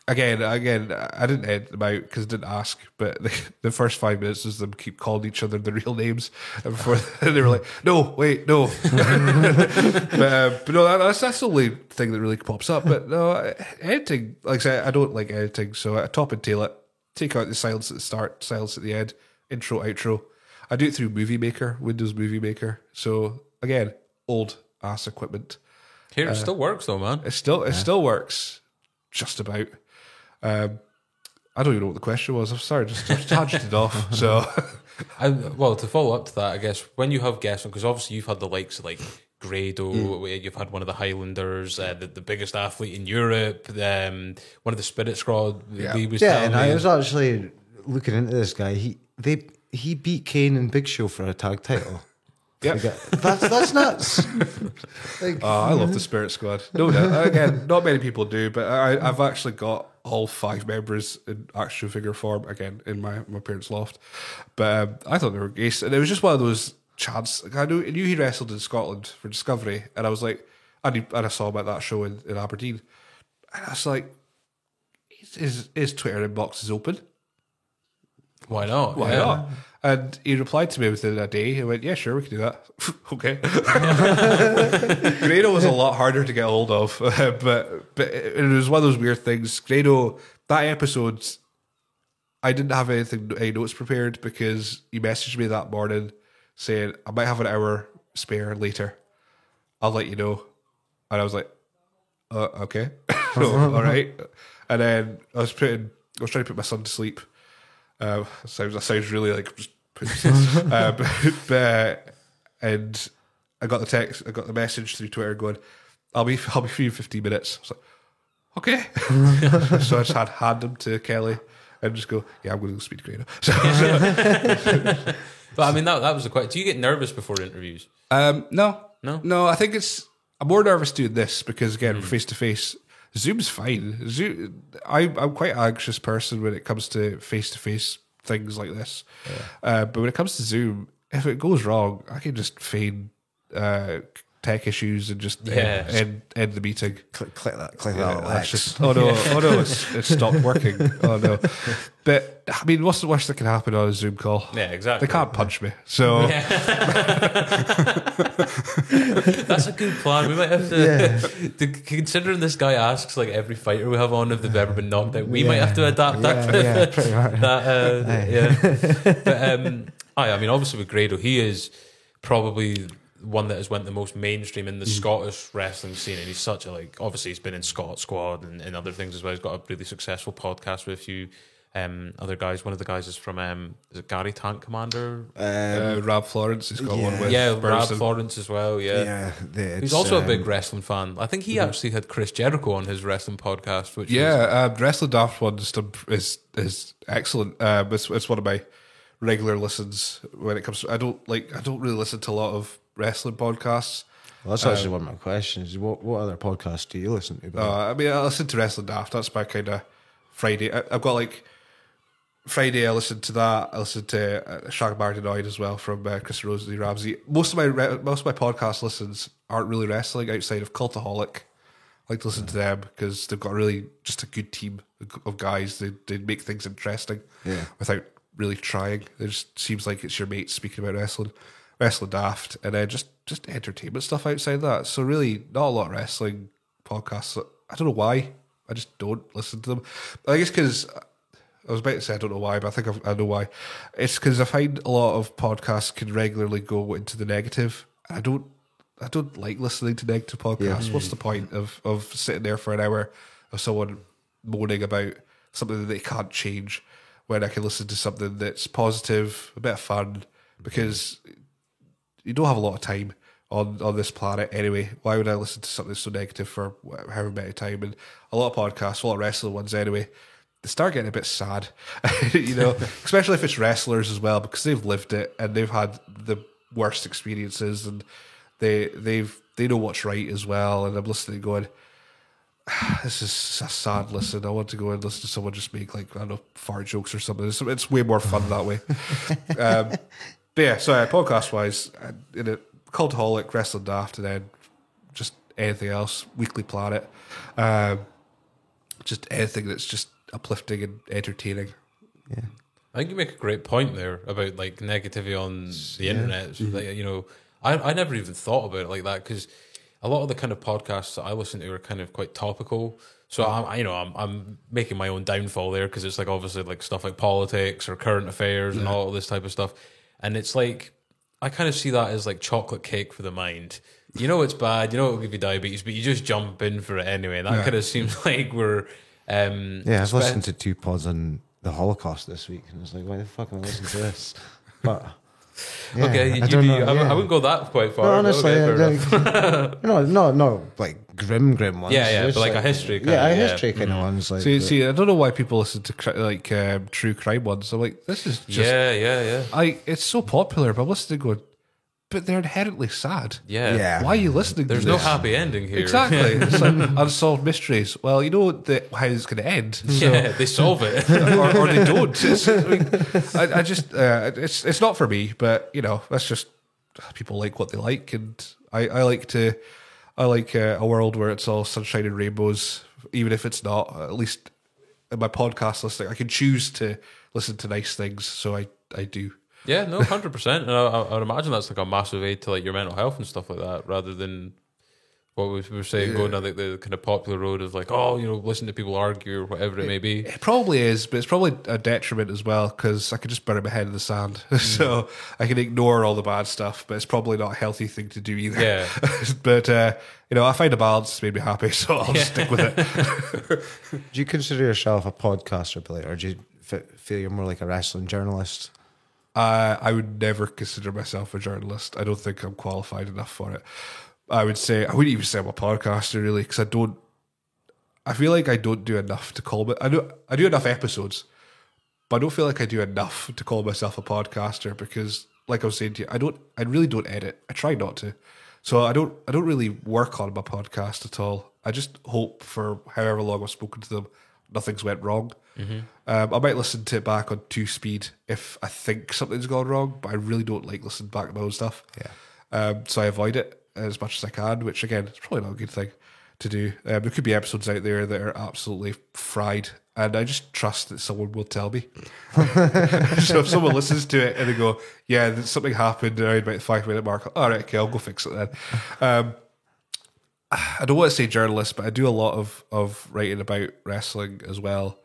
Again, I didn't edit them out because I didn't ask, but the first 5 minutes was them keep calling each other the real names, and before they were like, "No, wait, no." but no, that's the only thing that really pops up. But no, editing, like I said, I don't like editing, so I top and tail it. Take out the silence at the start, silence at the end, intro, outro. I do it through Movie Maker, Windows Movie Maker. So again, old ass equipment. Here it still works though, man. It still works, just about. I don't even know what the question was. I'm sorry, just tangented off. So, well, to follow up to that, I guess when you have guests on, because obviously you've had the likes of like Grado, you've had one of the Highlanders, the biggest athlete in Europe, one of the Spirit Squad. He was and I was actually looking into this guy. He beat Kane and Big Show for a tag title. yeah. That's nuts. I love the Spirit Squad. No, again, not many people do, but I've actually got all 5 members in action figure form again in my parents' loft. But I thought they were ace, and it was just one of those chants. Like, I knew he wrestled in Scotland for Discovery, and I was like, and I saw him at that show in Aberdeen, and I was like, his Twitter inbox is open. Why not? Why not? And he replied to me within a day. He went, yeah, sure, we can do that. Okay. Grado was a lot harder to get hold of, but it was one of those weird things. Grado, that episode, I didn't have any notes prepared because he messaged me that morning saying, I might have an hour spare later. I'll let you know. And I was like, okay. All right. And then I was trying to put my son to sleep. Sounds really like just and I got the message through Twitter going, I'll be free in 15 minutes. I was like, okay. So I just hand them to Kelly and just go, yeah, I'm going to go speak to Grado. But I mean, that was the question. Do you get nervous before interviews? No. I think I'm more nervous doing this because again, face to face. Zoom's fine. I'm quite an anxious person when it comes to face-to-face things like this. Yeah. But when it comes to Zoom, if it goes wrong, I can just feign tech issues and just end the meeting. Click that. That's just, oh no, it's stopped working. Oh no. But I mean, what's the worst that can happen on a Zoom call? Yeah, exactly. They can't punch me. So that's a good plan. We might have to considering this guy asks like every fighter we have on if they've ever been knocked out. We might have to adapt that. Yeah, pretty much. But I mean, obviously with Grado, he is probably one that has went the most mainstream in the Scottish wrestling scene, and he's such a obviously he's been in Scott Squad and other things as well. He's got a really successful podcast with a few other guys. One of the guys is from is it Gary Tank Commander? Rab Florence has got one with Rab Florence as well. He's also a big wrestling fan. I think he actually had Chris Jericho on his wrestling podcast, which Wrestling Daft one is excellent. It's one of my regular listens when it comes to. I don't really listen to a lot of wrestling podcasts. Well, that's actually one of my questions. What other podcasts do you listen to? I mean, I listen to Wrestling Daft. That's my kind of Friday. I've got like Friday. I listen to that. I listen to Shag Martinoid as well from Chris Rosie Ramsey. Most of my podcast listens aren't really wrestling outside of Cultaholic. I like to listen to them because they've got really just a good team of guys. They make things interesting without really trying. It just seems like it's your mates speaking about wrestling Daft, and then just entertainment stuff outside that. So really, not a lot of wrestling podcasts. I don't know why. I just don't listen to them. I guess because I was about to say I don't know why, but I think I know why. It's because I find a lot of podcasts can regularly go into the negative. I don't like listening to negative podcasts. What's the point of sitting there for an hour of someone moaning about something that they can't change when I can listen to something that's positive, a bit of fun, because you don't have a lot of time on this planet anyway. Why would I listen to something so negative for however many time? And a lot of podcasts, a lot of wrestling ones anyway, they start getting a bit sad, especially if it's wrestlers as well, because they've lived it and they've had the worst experiences, and they know what's right as well. And I'm listening going, this is a sad listen. I want to go and listen to someone just make like, I don't know, fart jokes or something. It's way more fun that way. But yeah, so podcast wise, in a Cultaholic, Wrestling Daft, and then just anything else, Weekly Planet, just anything that's just uplifting and entertaining. Yeah, I think you make a great point there about like negativity on the internet. Like, I never even thought about it like that, because a lot of the kind of podcasts that I listen to are kind of quite topical. So I'm making my own downfall there, because it's like obviously like stuff like politics or current affairs and all this type of stuff. And it's like, I kind of see that as like chocolate cake for the mind. You know it's bad, it'll give you diabetes, but you just jump in for it anyway. And that kind of seems like we're... I've listened to 2 pods on the Holocaust this week, and it's like, why the fuck am I listening to this? But... Yeah, okay, I wouldn't go that quite far. No, honestly, okay, no, like grim ones. Yeah, but like a history kind of. History kind of ones. Like, see, I don't know why people listen to true crime ones. I'm like, this is just... Yeah. It's so popular, but I'm listening going, but they're inherently sad. Yeah. Why are you listening There's to this? no happy ending here. Exactly. It's like unsolved mysteries. Well, you know how it's going to end. So. Yeah, they solve it. or they don't. It's not for me, but, that's just... People like what they like, and I like a world where it's all sunshine and rainbows, even if it's not. At least in my podcast listening, I can choose to listen to nice things, so I do. Yeah, no, 100%. And I would imagine that's like a massive aid to like your mental health and stuff like that, rather than what we were saying, going down the kind of popular road of like, listen to people argue or whatever it may be. It probably is, but it's probably a detriment as well, because I can just bury my head in the sand. So I can ignore all the bad stuff, but it's probably not a healthy thing to do either. Yeah. But, I find a balance that's made me happy, so I'll stick with it. Do you consider yourself a podcaster, Billy, or do you feel you're more like a wrestling journalist? I would never consider myself a journalist. I don't think I'm qualified enough for it. I wouldn't even say I'm a podcaster, really, because I feel like I don't do enough to call it. I do enough episodes, but I don't feel like I do enough to call myself a podcaster, because, like I was saying to you, I really don't edit. I try not to. So I don't really work on my podcast at all. I just hope for however long I've spoken to them, nothing's went wrong. I might listen to it back on 2-speed if I think something's gone wrong, but I really don't like listening back to my own stuff. So I avoid it as much as I can, which again is probably not a good thing to do. There could be episodes out there that are absolutely fried, and I just trust that someone will tell me. So if someone listens to it and they go, yeah, something happened around about the 5-minute mark, all right, okay, I'll go fix it then. I don't want to say journalist, but I do a lot of writing about wrestling as well.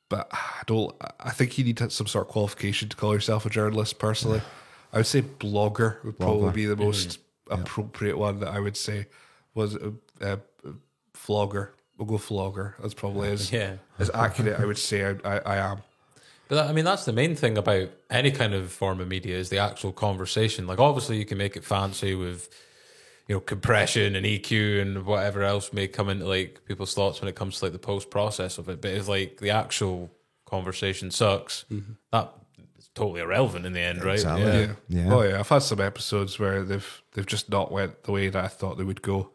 But I think you need some sort of qualification to call yourself a journalist, personally. I would say blogger would probably be the most appropriate one that I would say. Was vlogger. We'll go vlogger. That's probably as accurate I would say I am. But that's the main thing about any kind of form of media, is the actual conversation. Like, obviously you can make it fancy with, compression and EQ and whatever else may come into like people's thoughts when it comes to like the post process of it. But it's like the actual conversation sucks. That is totally irrelevant in the end, right? Exactly. Yeah. Yeah. Oh yeah, I've had some episodes where they've just not went the way that I thought they would go.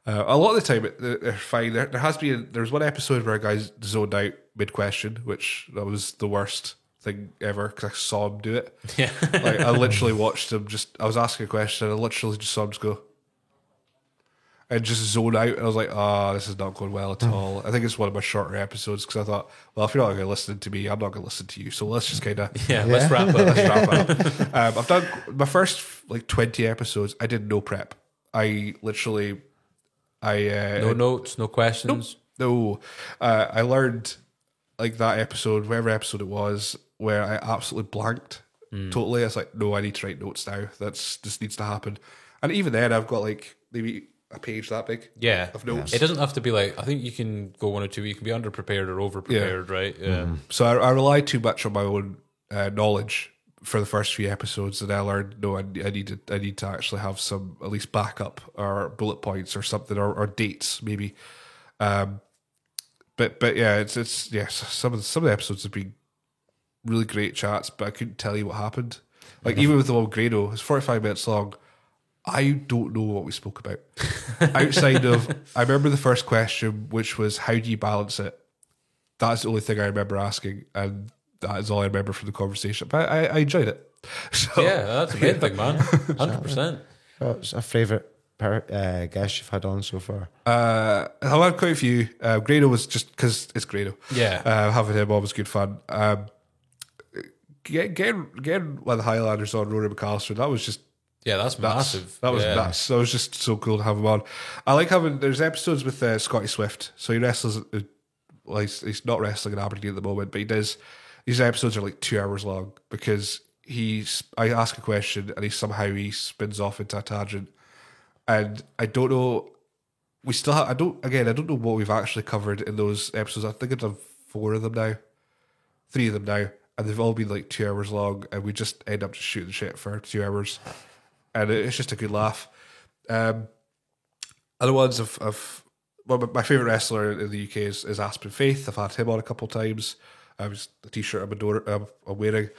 A lot of the time they're fine. There's one episode where a guy zoned out mid question, which that was the worst thing ever because I saw him do it. Yeah. Like I literally watched him. I was asking a question and I literally just saw him just go and just zone out. And I was like, this is not going well at all. I think it's one of my shorter episodes because I thought, well, if you're not going to listen to me, I'm not going to listen to you. So let's just kind of Let's wrap up. let's wrap it up. I've done my first 20 episodes. I did no prep. I literally. No notes, no questions. No, I learned like that episode, whatever episode it was, where I absolutely blanked totally. I was like, no, I need to write notes now. This needs to happen. And even then, I've got like maybe a page that big. Yeah. Of notes. It doesn't have to be like, I think you can go one or two. You can be underprepared or overprepared, right? Yeah. So I rely too much on my own knowledge for the first few episodes, and I learned no, I need to actually have some at least backup or bullet points or something or dates maybe. But yeah, it's some of the episodes have been really great chats, but I couldn't tell you what happened. Like even with the one with Grado, it's 45 minutes long. I don't know what we spoke about outside of. I remember the first question, which was how do you balance it. That's the only thing I remember asking, and that is all I remember from the conversation. But I enjoyed it. So, Yeah, that's a main thing, man. 100%. What's a favourite guest you've had on so far? I've had quite a few. Grado was just because it's Grado. Yeah. Having him on was good fun. Getting one of the Highlanders on, Rory McAllister, that was just Yeah, that's massive. That was Yeah. nuts. That was just so cool to have him on. I like having, there's episodes with Scotty Swift. So he wrestles, well, he's not wrestling in Aberdeen at the moment, but he does, these episodes are like 2 hours long because I ask a question and he spins off into a tangent. And I don't know, I don't know what we've actually covered in those episodes. I think I've done 3 of them now. And they've all been like 2 hours long, and we just end up just shooting shit for 2 hours, and it's just a good laugh. Other ones my favorite wrestler in the UK is Aspen Faith. I've had him on a couple of times. The t-shirt I'm wearing,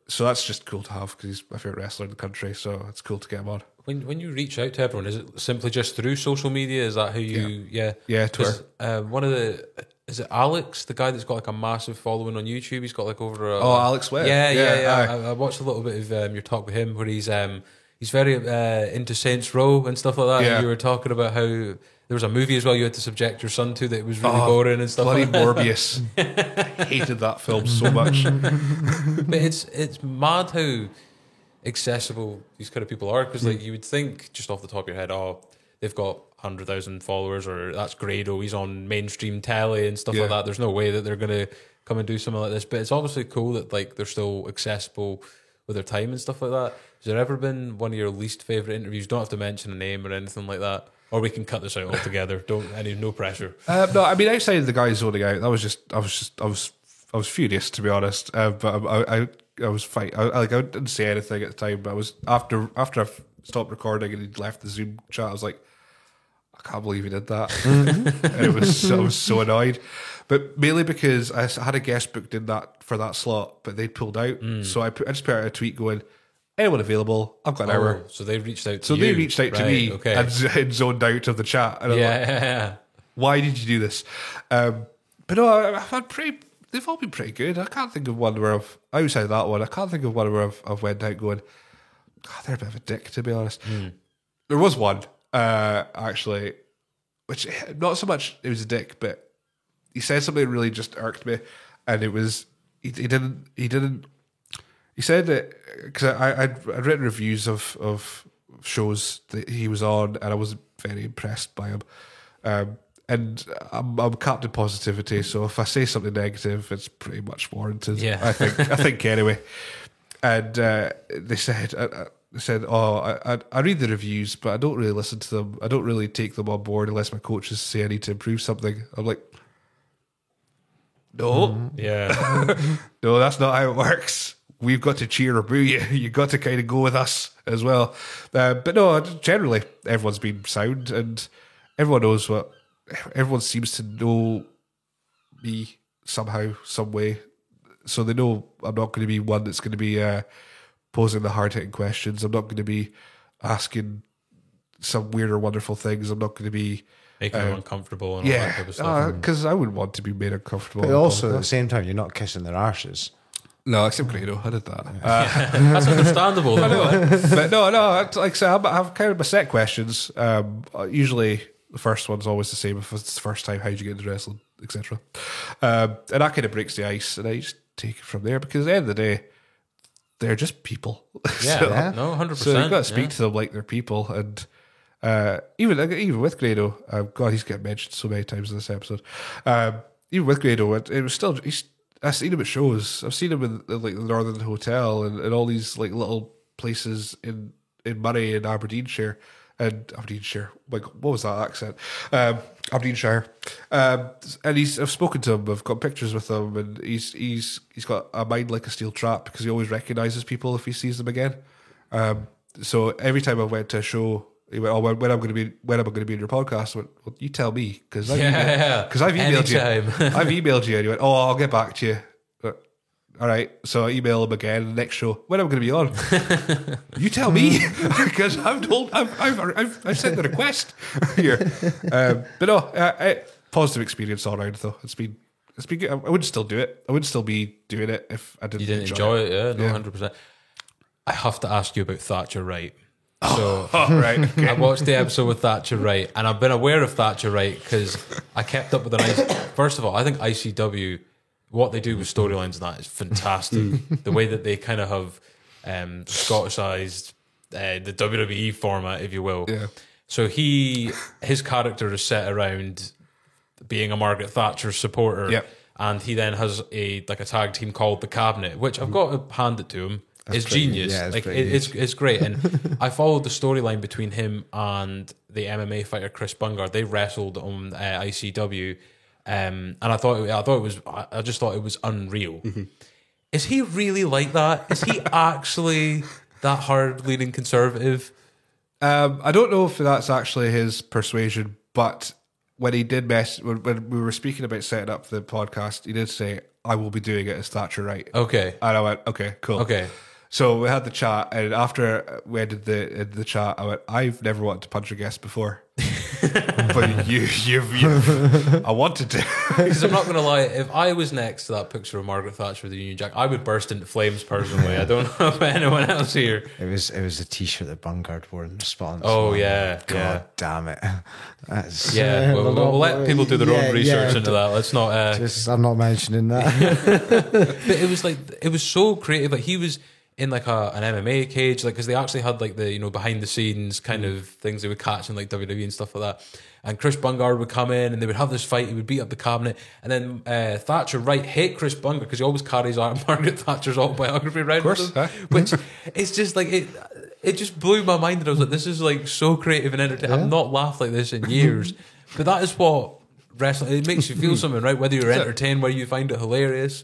so that's just cool to have because he's my favorite wrestler in the country. So it's cool to get him on. When you reach out to everyone, is it simply just through social media? Is that how you? Yeah, Twitter. One of is it Alex, the guy that's got like a massive following on YouTube? He's got like over. Alex Webb. Yeah. I watched a little bit of your talk with him where he's very into Saints Row and stuff like that. Yeah. And you were talking about how there was a movie as well you had to subject your son to that was really boring and stuff. Bloody like that. Morbius. I hated that film so much. But it's mad how accessible these kind of people are because like you would think just off the top of your head, they've got 100,000 followers, or that's Grado, he's on mainstream telly and stuff like that. There's no way that they're going to come and do something like this, but it's obviously cool that like they're still accessible with their time and stuff like that. Has there ever been one of your least favourite interviews? Don't have to mention a name or anything like that, or we can cut this out altogether. No pressure. No, I mean outside of the guy zoning out, that was I was furious to be honest. But I was fine. I didn't say anything at the time, but I was after I stopped recording and he left the Zoom chat. I was like, I can't believe he did that. And I was so annoyed. But mainly because I had a guest booked in that for that slot, but they pulled out. So I just put out a tweet going, anyone available? I've got an hour. So they reached out to So you. they reached out to me okay. and zoned out of the chat. And I'm like, Yeah. why did you do this? But no, I've had they've all been pretty good. I can't think of one where outside of that one, I can't think of one where I've went out going, God, they're a bit of a dick, to be honest. There was one, actually, which not so much it was a dick, but he said something that really just irked me, and it was he said that because I'd written reviews of shows that he was on, and I wasn't very impressed by him. And I'm Captain Positivity, so if I say something negative, it's pretty much warranted. Yeah. I think anyway. And they said, I read the reviews, but I don't really listen to them. I don't really take them on board unless my coaches say I need to improve something. I'm like, no, Yeah. no, that's not how it works. We've got to cheer or boo you. You've got to kind of go with us as well. But no, generally, everyone's been sound, and everyone seems to know me somehow, some way. so they know I'm not going to be one that's going to be posing the hard-hitting questions. I'm not going to be asking some weird or wonderful things. I'm not going to be making them uncomfortable and all that type of stuff. because I wouldn't want to be made uncomfortable. But also at the same time, you're not kissing their arses. No, except Grado, I did that. That's understandable. Though. But no, like I say, I have kind of my set questions. Usually, the first one's always the same. If it's the first time, how did you get into wrestling, etc. And that kind of breaks the ice, and I just take it from there because at the end of the day, they're just people. Yeah, no, 100%. So you've got to speak to them like they're people, and even with Grado, God, he's getting mentioned so many times in this episode. Even with Grado, it was still. I've seen him at shows. I've seen him in like the Northern Hotel and all these like little places in Murray and Aberdeenshire. Like, what was that accent? Aberdeenshire. And I've spoken to him. I've got pictures with him, and he's got a mind like a steel trap because he always recognises people if he sees them again. So every time I went to a show, he went, "Oh, when am I going to be in your podcast?" I went, "Well, you tell me because I've emailed you. I've emailed you." And he went, "Oh, I'll get back to you." All right, so I email him again. Next show, when am I going to be on? You tell me, because I've sent the request here. But no, positive experience all around though. It's been good. I wouldn't still do it. I wouldn't still be doing it if I didn't. You didn't enjoy it, yeah, no, 100%. I have to ask you about Thatcher Wright. So right, okay. I watched the episode with Thatcher Wright, and I've been aware of Thatcher Wright because I kept up with an First of all, I think ICW. What they do with storylines and that is fantastic. The way that they kind of have Scotticized the WWE format, if you will. Yeah. So his character is set around being a Margaret Thatcher supporter, Yep. and he then has a tag team called the Cabinet, which I've got to hand it to him. It's genius. Yeah, it's great. And I followed the storyline between him and the MMA fighter Chris Bungard. They wrestled on ICW. And I just thought it was unreal. Mm-hmm. Is he really like that? Is he actually that hard leaning conservative? I don't know if that's actually his persuasion, but when he did when we were speaking about setting up the podcast, he did say, "I will be doing it as Thatcher Wright." Okay. And I went, "Okay, cool." Okay. So we had the chat, and after we ended the chat, I went, "I've never wanted to punch a guest before." But you've I wanted to. Because I'm not going to lie, if I was next to that picture of Margaret Thatcher with the Union Jack, I would burst into flames personally. I don't know if anyone else here. It was a t-shirt that Bungard wore in response. Oh, yeah. God damn it. That's, We'll let people do their own research into that. Let's not. I'm not mentioning that. But it was so creative. Like he was in like an MMA cage, like because they actually had like the behind the scenes kind of things they would catch in like WWE and stuff like that. And Chris Bungard would come in and they would have this fight. He would beat up the Cabinet, and then Thatcher Wright hate Chris Bungard because he always carries out Margaret Thatcher's autobiography around with him, which it's just like it just blew my mind. And I was like, this is like so creative and entertaining. I've not laughed like this in years, but that is what wrestling. It makes you feel something, right? Whether you're entertained, whether you find it hilarious.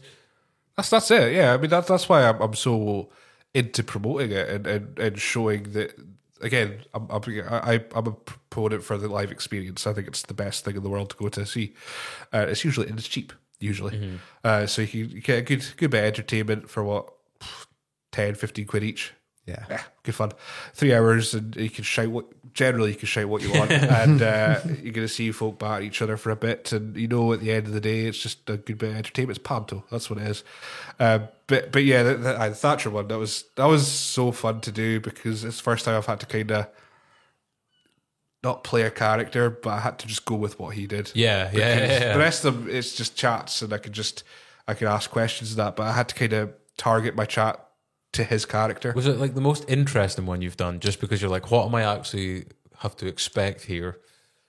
That's it. Yeah, I mean that's why I'm so into promoting it and showing that. Again, I'm a proponent for the live experience. I think it's the best thing in the world to go to see. It's cheap, usually. So you can get a good bit of entertainment for what, 10, 15 quid each. Yeah, good fun. 3 hours, and you can shout what you want, and you're going to see folk bat at each other for a bit, and at the end of the day, it's just a good bit of entertainment. It's panto, that's what it is. But yeah, the Thatcher one that was so fun to do because it's the first time I've had to kind of not play a character, but I had to just go with what he did. Yeah. The rest of them, it's just chats, and I could ask questions and that, but I had to kind of target my chat to his character. Was it like the most interesting one you've done just because you're like, what am I actually have to expect here?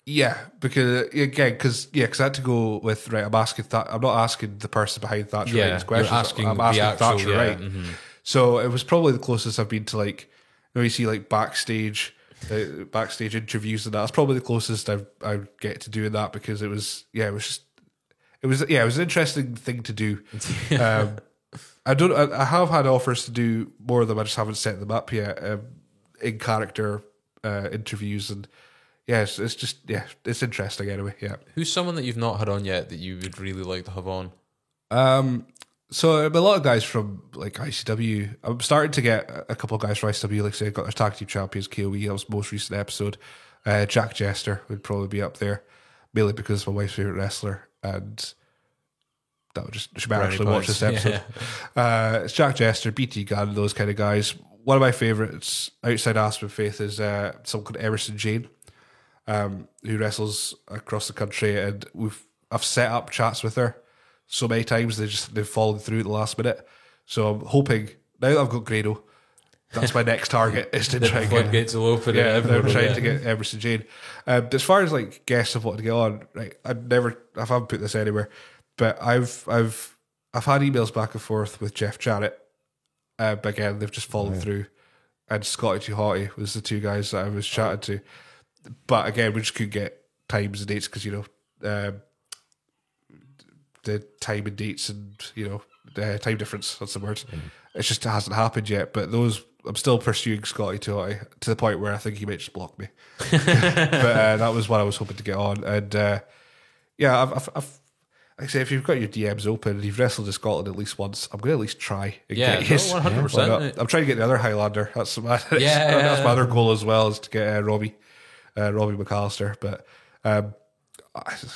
Yeah, because I had to go with, right, I'm not asking the person behind Thatcher Wright's questions. I'm asking Thatcher Wright. Mm-hmm. So it was probably the closest I've been to, like, you see like backstage interviews and that. That's probably the closest I get to doing that because it was an interesting thing to do. I have had offers to do more of them. I just haven't set them up yet. In character interviews, and it's interesting anyway. Yeah. Who's someone that you've not had on yet that you would really like to have on? So a lot of guys from like ICW, I'm starting to get a couple of guys from ICW, like say, got their tag team champions, KOE, that was the most recent episode. Jack Jester would probably be up there, mainly because it's my wife's favourite wrestler, and that would just, she might actually watch this episode. Yeah. It's Jack Jester, BT Gunn, those kind of guys. One of my favourites outside Aspen Faith is someone called Emerson Jane, who wrestles across the country, and I've set up chats with her so many times they've fallen through at the last minute. So I'm hoping, now that I've got Grado, that's my next target, is to try and get gates will open. Yeah, I'm trying to get Emerson Jane. As far as like guests of what to get on, right? I haven't put this anywhere, but I've had emails back and forth with Jeff Jarrett. But again, they've just fallen through. And Scotty Too Hotty was the two guys that I was chatting to. But again, we just couldn't get times and dates because, the time and dates and, the time difference, that's the word. It just hasn't happened yet. But I'm still pursuing Scotty Too Hotty to the point where I think he might just block me. But that was what I was hoping to get on. And I've like I say, if you've got your DMs open and you've wrestled in Scotland at least once, I'm going to at least try. And get 100%. I'm trying to get the other Highlander. That's my other goal as well, is to get Robbie McAllister. But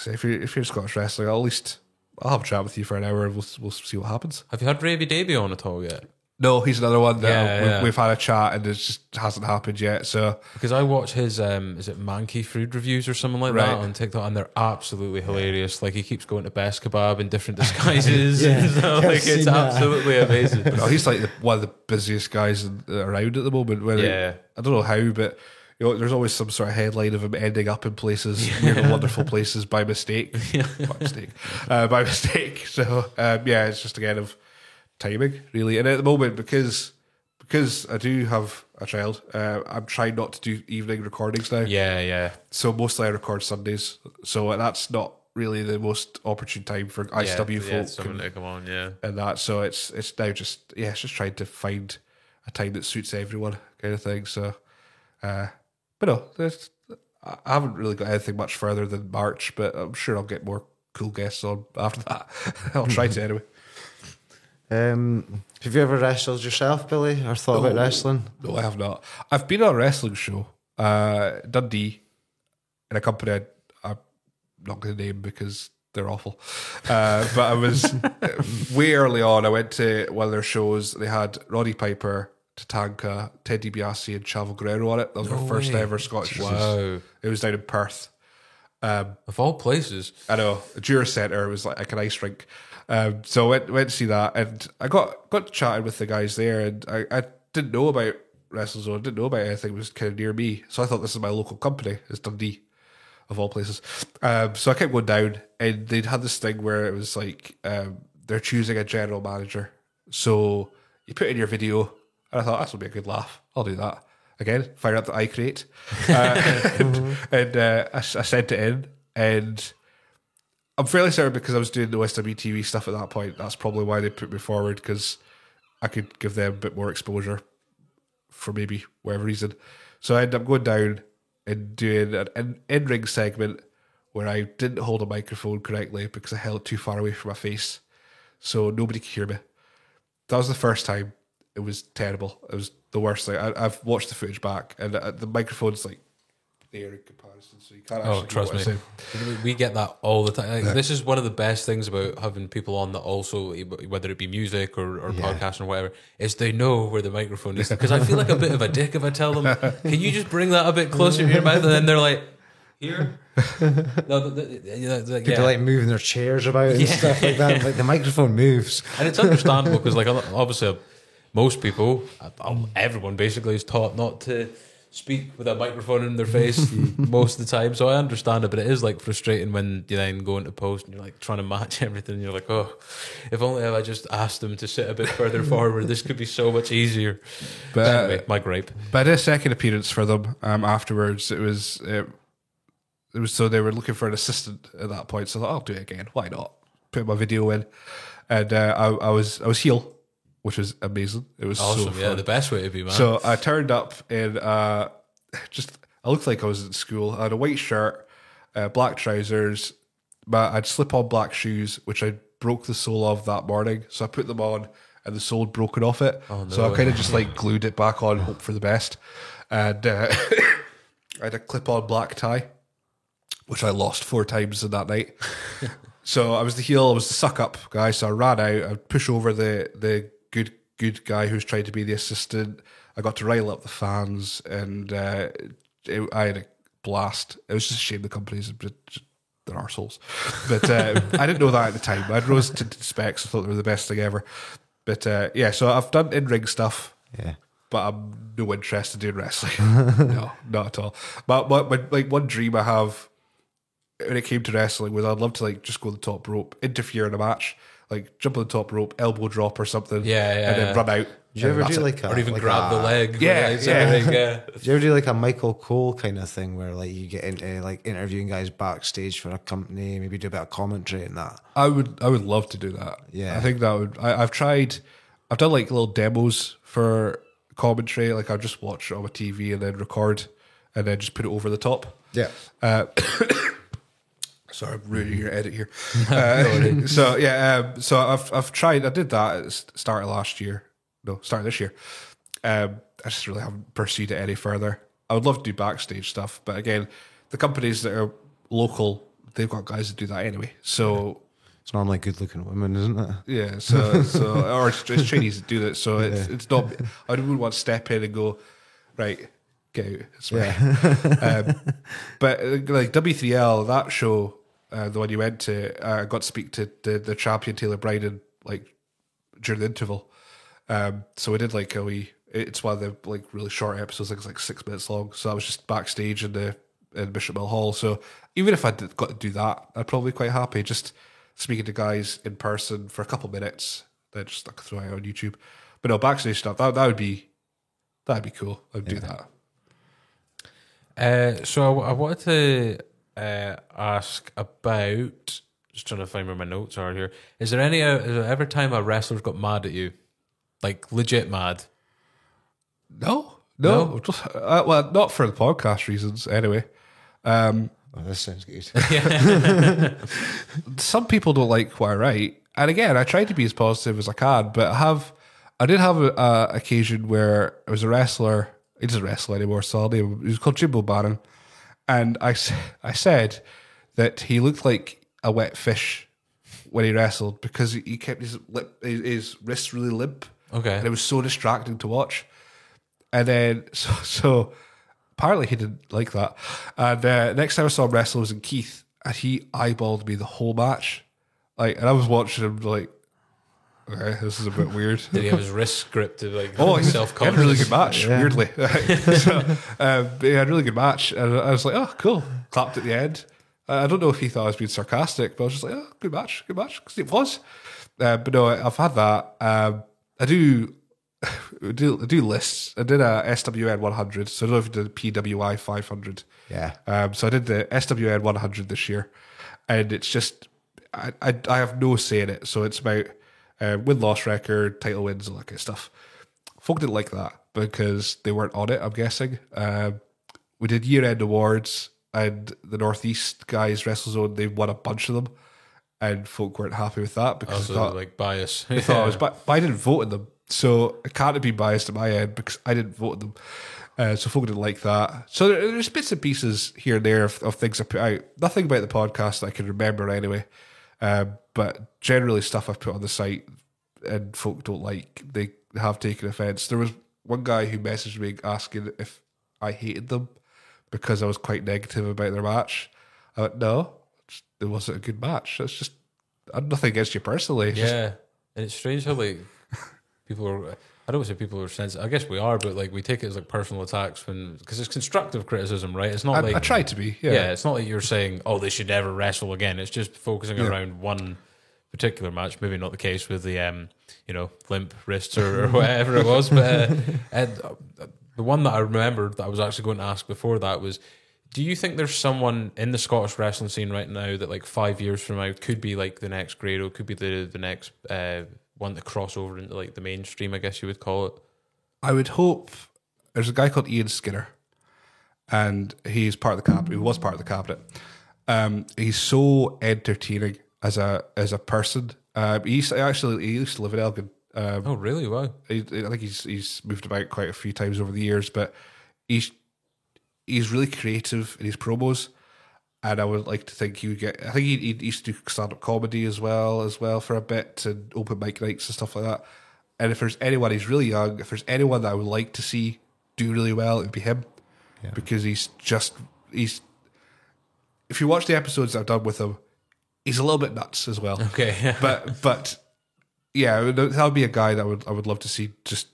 if you're Scottish wrestling, I'll have a chat with you for an hour and we'll see what happens. Have you had Ravy Davey on at all yet? No, he's another one that we've had a chat and it just hasn't happened yet. So because I watch his is it Mankey food reviews or something like that on TikTok, and they're absolutely hilarious. Like he keeps going to Best Kebab in different disguises. It's absolutely amazing. No, he's like one of the busiest guys around at the moment. I don't know how, but there's always some sort of headline of him ending up in places, weird and wonderful places by mistake. By mistake. So it's just again of timing, really. And at the moment, because I do have a child, I'm trying not to do evening recordings now. Yeah. So mostly I record Sundays. So that's not really the most opportune time for ICW folk. Someone to come on, and that. So it's now just it's just trying to find a time that suits everyone, kind of thing. So, but no, I haven't really got anything much further than March. But I'm sure I'll get more cool guests on after that. I'll try to anyway. Have you ever wrestled yourself, Billy, or thought about wrestling? No, I have not. I've been on a wrestling show, Dundee, in a company I'm not going to name because they're awful. But I was way early on. I went to one of their shows. They had Roddy Piper, Tatanka, Ted DiBiase, and Chavo Guerrero on it. That was my first ever Scottish show. Wow. It was down in Perth. Of all places. I know. The Jura Centre was like an ice rink. So I went to see that, and I got chatting with the guys there, and I didn't know about WrestleZone, didn't know about anything. It was kind of near me, so I thought this is my local company. It's Dundee, of all places. So I kept going down, and they'd had this thing where it was like they're choosing a general manager. So you put in your video, and I thought this will be a good laugh. I'll do that again. Fire up the iCreate, and I sent it in, and I'm fairly certain because I was doing the OSWTV stuff at that point. That's probably why they put me forward, because I could give them a bit more exposure for maybe whatever reason. So I ended up going down and doing an in-ring segment where I didn't hold a microphone correctly because I held it too far away from my face, so nobody could hear me. That was the first time. It was terrible. It was the worst thing. I've watched the footage back, and the microphone's like there in comparison, so you can't actually trust me. We get that all the time. This is one of the best things about having people on that also, whether it be music or podcasting or whatever, is they know where the microphone is. Because I feel like a bit of a dick if I tell them, can you just bring that a bit closer to your mouth? And then they're like, here? People like moving their chairs about and stuff like that. Like the microphone moves. And it's understandable because like obviously most people, everyone basically is taught not to speak with a microphone in their face most of the time, so I understand it, but it is like frustrating when you then go into post and you're like trying to match everything and you're like, oh, if only I just asked them to sit a bit further forward, this could be so much easier. But anyway, my gripe. But a second appearance for them afterwards, it was so they were looking for an assistant at that point, so I thought, I'll do it again, why not, put my video in, and I was heel, which was amazing. It was awesome. So yeah, fun. The best way to be, man. So I turned up in I looked like I was in school. I had a white shirt, black trousers, but I'd slip on black shoes, which I broke the sole of that morning. So I put them on and the sole had broken off it. Oh, no so I way. kind of just like glued it back on, hope for the best. And I had a clip-on black tie, which I lost 4 times in that night. So I was the heel, I was the suck-up guy. So I ran out, I'd push over the good guy who's trying to be the assistant. I got to rile up the fans, and I had a blast. It was just a shame the companies they're arseholes. But I didn't know that at the time. I'd rose to specs. I thought they were the best thing ever. But yeah, so I've done in-ring stuff. Yeah. But I'm no interested in wrestling. No, not at all. But like one dream I have when it came to wrestling was I'd love to like just go to the top rope, interfere in a match, like jump on the top rope, elbow drop or something, and then run out. Do you ever That's do it. like a, Or even like grab a- the leg. Yeah, Right? yeah. Yeah. Do you ever do like a Michael Cole kind of thing where like you get into like interviewing guys backstage for a company, maybe do a bit of commentary and that? I would love to do that. Yeah. I think that would. I've done like little demos for commentary. Like I'll just watch it on my TV and then record, and then just put it over the top. Yeah. Sorry, I'm ruining your edit here. So yeah, so I've tried. I did that at the start of last year. No, start of this year. I just really haven't pursued it any further. I would love to do backstage stuff, but again, the companies that are local, they've got guys that do that anyway. So It's normally good looking women, isn't it? yeah, so or it's Chinese that do that. So it's not. I wouldn't want to step in and go, right, get out. It's right. But like W3L, that show, the one you went to, I got to speak to the champion Taylor Bryden like during the interval. So we did like a wee. It's one of the like really short episodes. Like it's like 6 minutes long. So I was just backstage in Bishop Mill Hall. So even if I got to do that, I'd probably be quite happy just speaking to guys in person for a couple of minutes. Then just like throw it on YouTube. But no, backstage stuff that would be cool. I'd do that. So I wanted to ask about. Just trying to find where my notes are here. Is there ever time a wrestler's got mad at you, like legit mad? No. Just, well, not for the podcast reasons anyway. Oh, this sounds good. Some people don't like what I write, and again, I try to be as positive as I can. But I did have a occasion where it was a wrestler. He doesn't wrestle anymore, so he was called Jimbo Bannon, and I said that he looked like a wet fish when he wrestled because he kept his wrists really limp. Okay. And it was so distracting to watch. And then, so apparently he didn't like that. And next time I saw him wrestle was in Keith, and he eyeballed me the whole match. Like, and I was watching him like, okay, this is a bit weird. Did he have his wrist gripped to like Oh, he self-conscious? had a really good match, weirdly. So, he had a really good match, and I was like, oh, cool. Clapped at the end. I don't know if he thought I was being sarcastic, but I was just like, oh, good match, because it was. But no, I've had that. I do lists. I did a SWN 100, so I don't know if you did PWI 500. Yeah. So I did the SWN 100 this year, and it's just I have no say in it. So it's about win-loss record, title wins, all that kind of stuff. Folk didn't like that because they weren't on it, I'm guessing. We did year-end awards, and the Northeast guys, WrestleZone, they won a bunch of them, and folk weren't happy with that because Also, they thought, like bias. they thought I was but I didn't vote in them. So it can't have been biased at my end because I didn't vote in them. So folk didn't like that. So there's bits and pieces here and there of things I put out. Nothing about the podcast that I can remember anyway. But generally stuff I've put on the site and folk don't like, they have taken offence. There was one guy who messaged me asking if I hated them because I was quite negative about their match. I went, no, it wasn't a good match. It's just, I'm nothing against you personally. It's just, Yeah, and it's strange how like people are. I don't say people are sensitive. I guess we are, but like we take it as like personal attacks because it's constructive criticism, right? It's not like I try to be. yeah, it's not like you're saying, oh, they should never wrestle again. It's just focusing around one particular match. Maybe not the case with the limp wrists or whatever it was, but the one that I remembered that I was actually going to ask before that was, do you think there's someone in the Scottish wrestling scene right now that like 5 years from now could be like the next Grado, could be the next one to cross over into like the mainstream, I guess you would call it? I would hope. There's a guy called Ian Skinner, and he's part of the cabinet. He was part of the cabinet. He's so entertaining as a person, He used to live in Elgin. Oh, really? Wow. I think he's moved about quite a few times over the years, but he's really creative in his promos, and I would like to think he would get. I think he used to do stand up comedy as well for a bit, and open mic nights and stuff like that. And if there's anyone, he's really young. If there's anyone that I would like to see do really well, it'd be him, because he's. If you watch the episodes that I've done with him, he's a little bit nuts as well. Okay, but yeah, that would be a guy that I would love to see just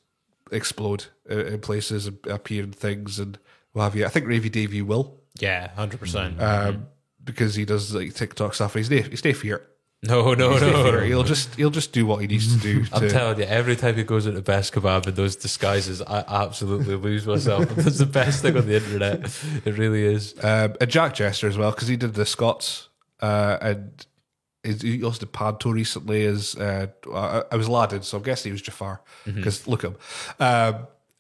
explode in places and appear in things and what have you. I think Ravy Davey will. Yeah, 100%. Because he does like TikTok stuff. He's no fear. No. He'll just do what he needs to do. I'm telling you, every time he goes into Best Kebab in those disguises, I absolutely lose myself. That's the best thing on the internet. It really is. And Jack Jester as well, because he did the Scots, and he also did Panto recently. As I was Aladdin, so I'm guessing he was Jafar, because look at him.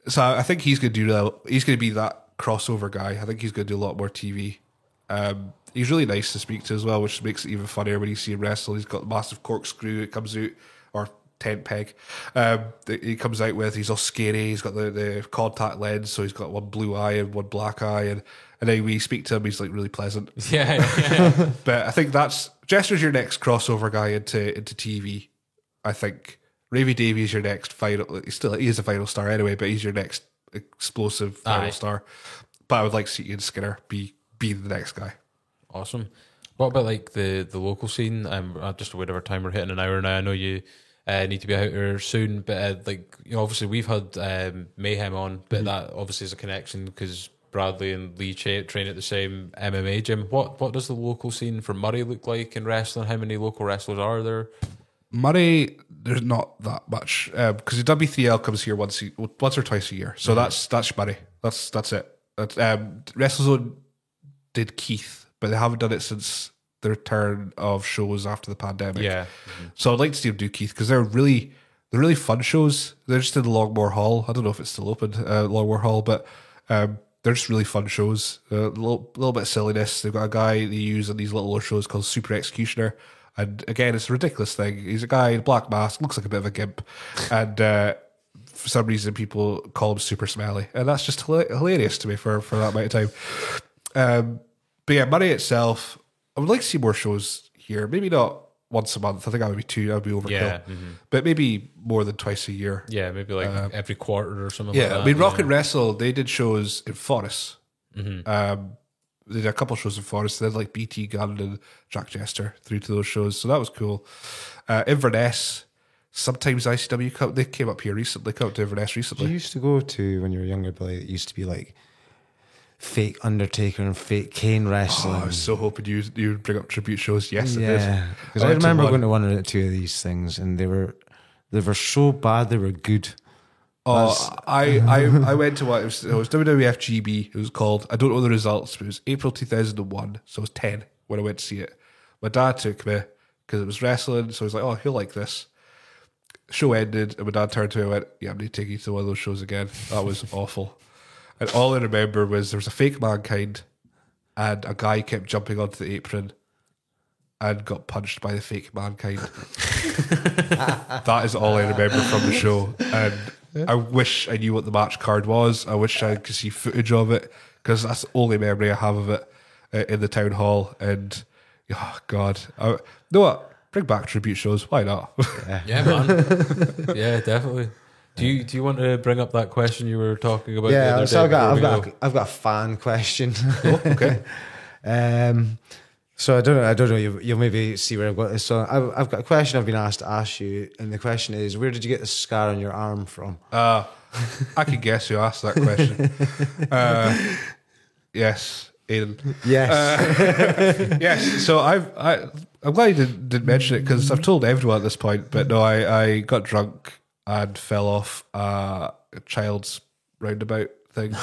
So I think he's going to do that. He's going to be that crossover guy. I think he's going to do a lot more TV. He's really nice to speak to as well, which makes it even funnier when you see him wrestle. He's got a massive corkscrew. It comes out, or tent peg. He comes out with. He's all scary. He's got the contact lens, so he's got one blue eye and one black eye, and then when you speak to him, he's like really pleasant. Yeah. But I think Jester's your next crossover guy into TV. I think Ravy Davey is your next final. He is a final star anyway, but he's your next explosive final star. But I would like to see Ian Skinner be the next guy. Awesome. What about like the local scene? I'm just aware of our time. We're hitting an hour now. I know you need to be out there soon, but obviously we've had Mayhem on, but that obviously is a connection because Bradley and Lee train at the same MMA gym. What does the local scene for Murray look like in wrestling? How many local wrestlers are there? Murray, there's not that much because the W3L comes here once or twice a year, so that's Murray. That's it. WrestleZone did Keith, but they haven't done it since the return of shows after the pandemic. Yeah. So I'd like to see them do Keith because they're really fun shows. They're just in Longmore Hall. I don't know if it's still open, Longmore Hall, but they're just really fun shows. A little bit of silliness. They've got a guy they use on these little shows called Super Executioner. And again, it's a ridiculous thing. He's a guy in a black mask, looks like a bit of a gimp. And for some reason, people call him Super Smelly. And that's just hilarious to me for that amount of time. But yeah, Murray itself, I would like to see more shows here. Maybe not once a month. I think that would be two. That would be overkill. Yeah, but maybe more than twice a year. Yeah, maybe like every quarter or something like that. I mean, Rock and Wrestle, they did shows in Forest. They did a couple shows in Forest. They had like BT Gunn and Jack Jester through to those shows. So that was cool. Inverness, sometimes ICW, they came up here recently, come up to Inverness recently. You used to go to, when you were younger, Billy, it used to be like fake Undertaker and fake Kane wrestling. I was so hoping you would bring up tribute shows. Yes, it is. Yeah, because I remember going to one or two of these things, and they were so bad they were good. I went to what it was WWF GB. It was called. I don't know the results, but it was April 2001, so I was 10 when I went to see it. My dad took me because it was wrestling, so I was like, "Oh, he'll like this." Show ended, and my dad turned to me and went, "Yeah, I'm going to take you to one of those shows again." That was awful. And all I remember was there was a fake Mankind, and a guy kept jumping onto the apron and got punched by the fake Mankind. That is all I remember from the show. And I wish I knew what the match card was. I wish I could see footage of it, because that's the only memory I have of it in the town hall. And oh God, you know what? Bring back tribute shows. Why not? Yeah, man. Yeah, definitely. Do you want to bring up that question you were talking about? Yeah, so I've got a fan question. Oh, okay. So I don't know. You'll maybe see where I've got this. So I've got a question I've been asked to ask you, and the question is, where did you get the scar on your arm from? I can guess who asked that question. Yes, Aidan. Yes. Yes. So I'm glad you didn't mention it, because I've told everyone at this point. But no, I got drunk and fell off a child's roundabout thing.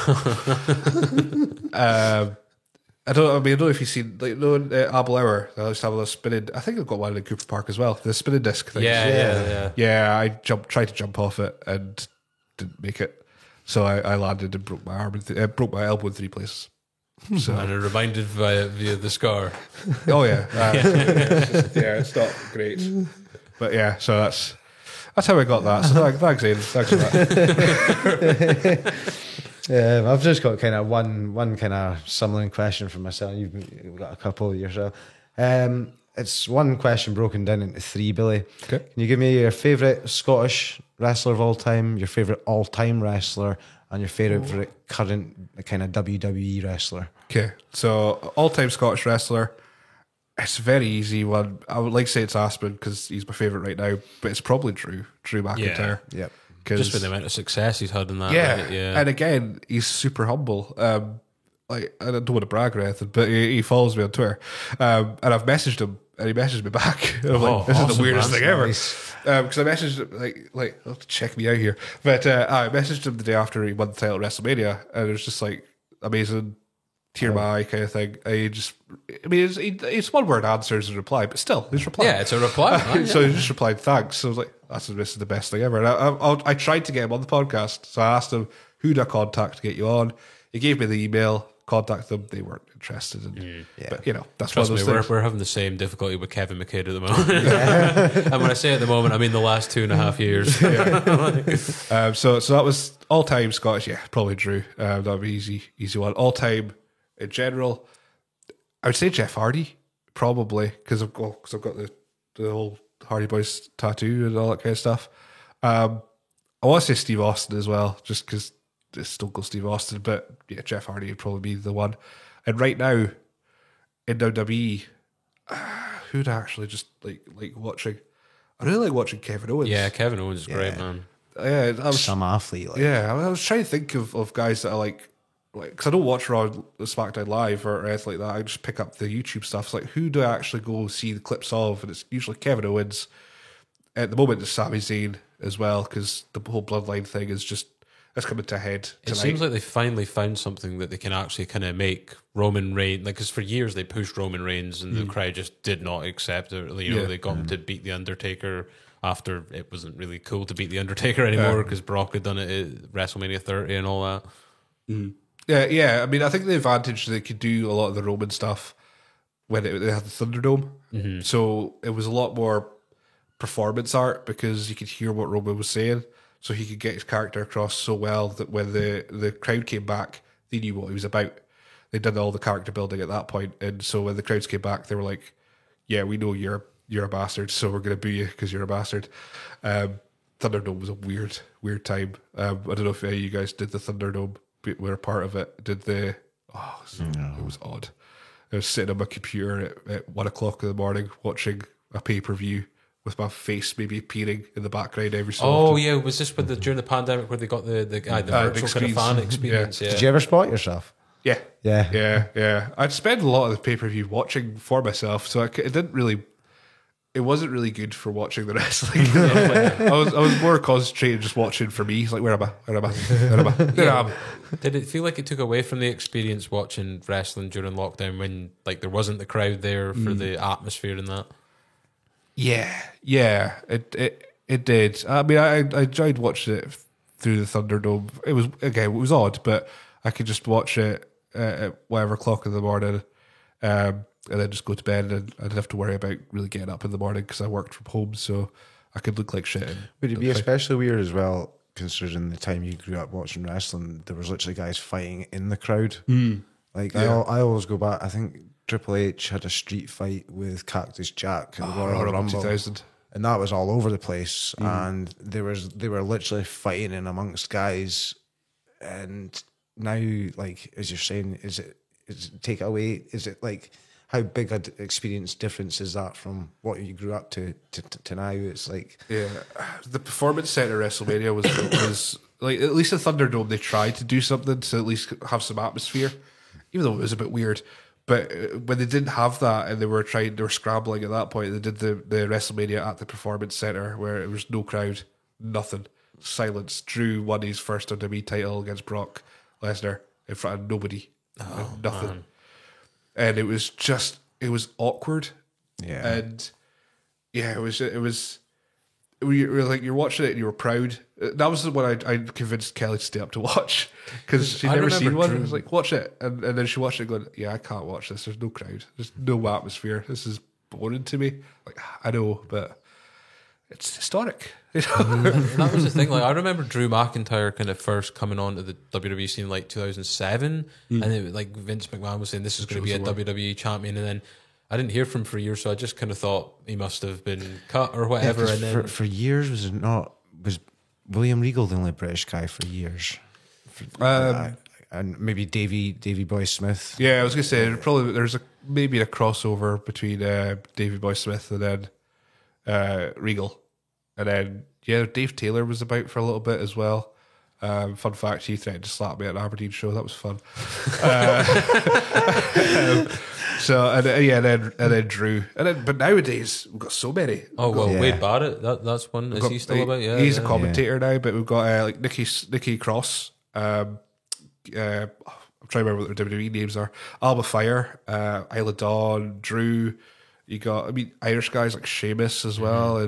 I don't know if you've seen, like, Abel Hour. I used to have a spinning. I think I've got one in Cooper Park as well. The spinning disc thing. Yeah. I tried to jump off it and didn't make it. So I landed and broke my arm. Broke my elbow in 3 places. So And it reminded via the scar. oh yeah, yeah, it's not great. But yeah, so that's how I got that. So thanks, Aidan. Thanks for that. Yeah, I've just got kind of one kind of similar question for myself. You've got a couple yourself. It's one question broken down into three, Billy. Okay. Can you give me your favourite Scottish wrestler of all time, your favourite all-time wrestler, and your favourite current kind of WWE wrestler? Okay, so all-time Scottish wrestler. It's a very easy one. I would like to say it's Aspen because he's my favourite right now, but it's probably Drew McIntyre. Yep. Just with the amount of success he's had in that. Yeah, right? Yeah. and again, he's super humble. Like, I don't want to brag or anything, but he follows me on Twitter, and I've messaged him, and he messaged me back. And I'm like, this is the awesome, weirdest man. thing ever. Nice. Because I messaged him, like, I'll have to check me out here, but I messaged him the day after he won the title at WrestleMania, and it was just like amazing, tear my eye kind of thing. It's one word answers and reply, but still, he's replying. Yeah, it's a reply. Man, So he just replied, thanks. So I was like, this is the best thing ever. And I tried to get him on the podcast. So I asked him, who do I contact to get you on? He gave me the email, contacted them. They weren't interested. But, that's Trust one me, of those things. we're having the same difficulty with Kevin McKidd at the moment. And when I say at the moment, I mean the last 2.5 years. So that was all-time Scottish. Yeah, probably Drew. That would be easy one. All-time in general, I would say Jeff Hardy, probably, because I've got the whole Hardy Boys tattoo and all that kind of stuff. I want to say Steve Austin as well, just because it's Stone Cold Steve Austin, but yeah, Jeff Hardy would probably be the one. And right now, in WWE, who'd I actually just like watching? I really like watching Kevin Owens. Yeah, Kevin Owens is great, man. Yeah, I was Some athlete. Like, yeah, I was trying to think of guys that I like, because I don't watch Raw, SmackDown Live or anything like that. I just pick up the YouTube stuff. It's like, who do I actually go see the clips of? And it's usually Kevin Owens. At the moment, it's Sami Zayn as well, because the whole bloodline thing is just, that's coming to a head tonight. It seems like they finally found something that they can actually kind of make Roman Reigns, like, because for years they pushed Roman Reigns and the crowd just did not accept it. You know, they got him to beat The Undertaker after it wasn't really cool to beat The Undertaker anymore because Brock had done it at WrestleMania 30 and all that. Yeah. I mean, I think the advantage they could do a lot of the Roman stuff when they had the Thunderdome. So it was a lot more performance art because you could hear what Roman was saying. So he could get his character across so well that when the crowd came back, they knew what he was about. They'd done all the character building at that point. And so when the crowds came back, they were like, yeah, we know you're a bastard, so we're going to boo you because you're a bastard. Thunderdome was a weird time. I don't know if any of you guys did the Thunderdome, but were a part of it. It was odd. I was sitting on my computer at 1 o'clock in the morning watching a pay-per-view with my face maybe appearing in the background every so often. Oh, yeah, was this during the pandemic where they got the virtual big kind of screens. fan experience? Yeah. Did you ever spot yourself? Yeah. Yeah. I'd spend a lot of the pay-per-view watching for myself, so it wasn't really good for watching the wrestling. I was more concentrated just watching for me. It's like, where am I? There I am. Did it feel like it took away from the experience watching wrestling during lockdown when like there wasn't the crowd there for the atmosphere and that? Yeah, it did. I mean, I enjoyed watching it through the Thunderdome. It was odd, but I could just watch it at whatever o'clock in the morning, and then just go to bed, and I didn't have to worry about really getting up in the morning because I worked from home, so I could look like shit. Would it be especially weird as well, considering the time you grew up watching wrestling? There was literally guys fighting in the crowd. Like I always go back. I think Triple H had a street fight with Cactus Jack at the Royal Rumble 2000. and that was all over the place. And they were literally fighting in amongst guys. And now, like as you're saying, is it take it away? Is it like how big an experience difference is that from what you grew up to now? It's like the Performance Center WrestleMania was like, at least the Thunderdome they tried to do something to at least have some atmosphere, even though it was a bit weird. But when they didn't have that and they were scrambling at that point, they did the WrestleMania at the Performance Center where it was no crowd, nothing, silence. Drew won his first WWE title against Brock Lesnar in front of nobody, nothing. Man. And it was awkward. Yeah. And yeah, it was you're watching it and you were proud. That was the one I convinced Kelly to stay up to watch because she'd never seen one. I was like, watch it. And then she watched it going, yeah, I can't watch this. There's no crowd. There's no atmosphere. This is boring to me. Like, I know, but it's historic. And that was the thing. Like I remember Drew McIntyre kind of first coming on to the WWE scene like 2007, and it, like Vince McMahon was saying this is going to be a WWE champion, and then I didn't hear from him for years, so I just kind of thought he must have been cut or whatever. And then for years was William Regal the only British guy for years, and maybe Davey Boy Smith. Yeah, I was gonna say there's maybe a crossover between Davey Boy Smith and then Regal, and then Dave Taylor was about for a little bit as well. Fun fact: he threatened to slap me at an Aberdeen show. That was fun. So and then Drew, but nowadays we've got so many. oh well, Wade Barrett. That's one. Is he still about? Yeah, he's a commentator now. But we've got like Nikki Cross. I'm trying to remember what their WWE names are. Alba Fire, Isla Dawn, Drew. You got, Irish guys like Sheamus as well,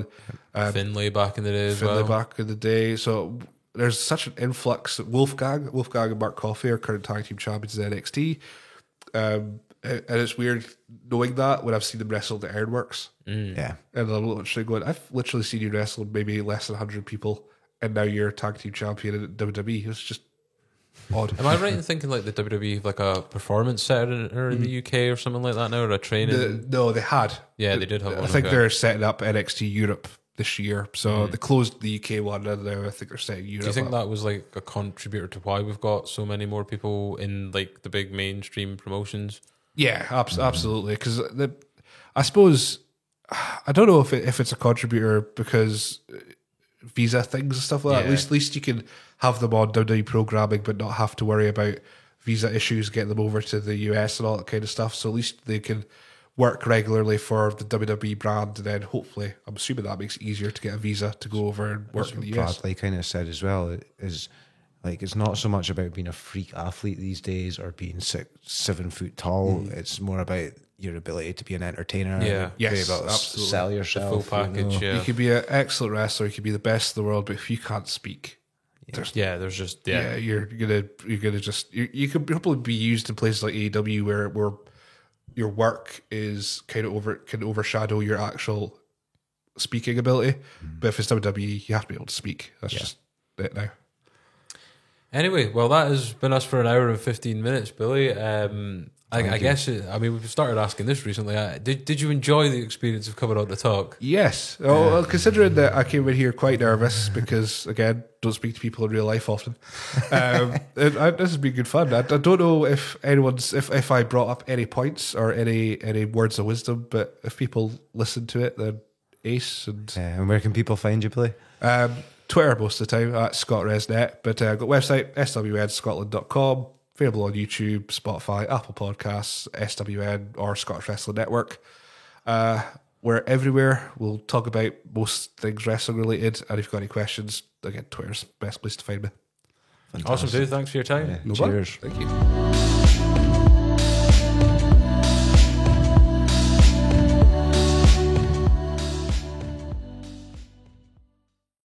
and Finlay back in the day as Finlay well. back in the day. So there's such an influx. Wolfgang and Mark Coffey are current tag team champions in NXT. And it's weird knowing that when I've seen them wrestle at the Ironworks. Yeah, And I'm literally going, I've literally seen you wrestle maybe less than 100 people, and now you're tag team champion in WWE. It's just odd. Am I right in thinking like the WWE have like a performance center in the UK or something like that now, or a training? No, they had. Yeah, they did have one. I think okay. they're setting up NXT Europe this year. So they closed the UK one, and now I think they're setting Europe. Do you think up. that was like a contributor to why we've got so many more people in like the big mainstream promotions? Yeah, absolutely. Because I suppose I don't know if it's a contributor because visa things and stuff like that. Yeah. At least you can have them on WWE programming, but not have to worry about visa issues getting them over to the US and all that kind of stuff. So at least they can work regularly for the WWE brand, and then hopefully, I'm assuming that makes it easier to get a visa to go over and work in the US. Bradley kind of said as well is like it's not so much about being a freak athlete these days or being 7 foot tall. It's more about your ability to be an entertainer. Yeah. Yes, be able to absolutely. sell The yourself. full package. You know. Yeah, You could be an excellent wrestler, you could be the best in the world, but if you can't speak, there's just you're gonna just you could probably be used in places like AEW where your work is kind of can overshadow your actual speaking ability. But if it's WWE, you have to be able to speak. That's just it now. Anyway, well, that has been us for an hour and 15 minutes, Billy. I guess, we've started asking this recently. Did you enjoy the experience of coming on to talk? Yes. Well, considering that I came in here quite nervous because, again, don't speak to people in real life often. This has been good fun. I don't know if if I brought up any points or any words of wisdom, but if people listen to it, then ace. And where can people find you, Billy? Twitter most of the time at ScottResNet, but I've got website swnscotland.com, available on YouTube, Spotify, Apple Podcasts, SWN or Scottish Wrestling Network. We're everywhere. We'll talk about most things wrestling related, and if you've got any questions, again, Twitter's the best place to find me. Awesome, dude. Thanks for your time. Cheers. Thank you.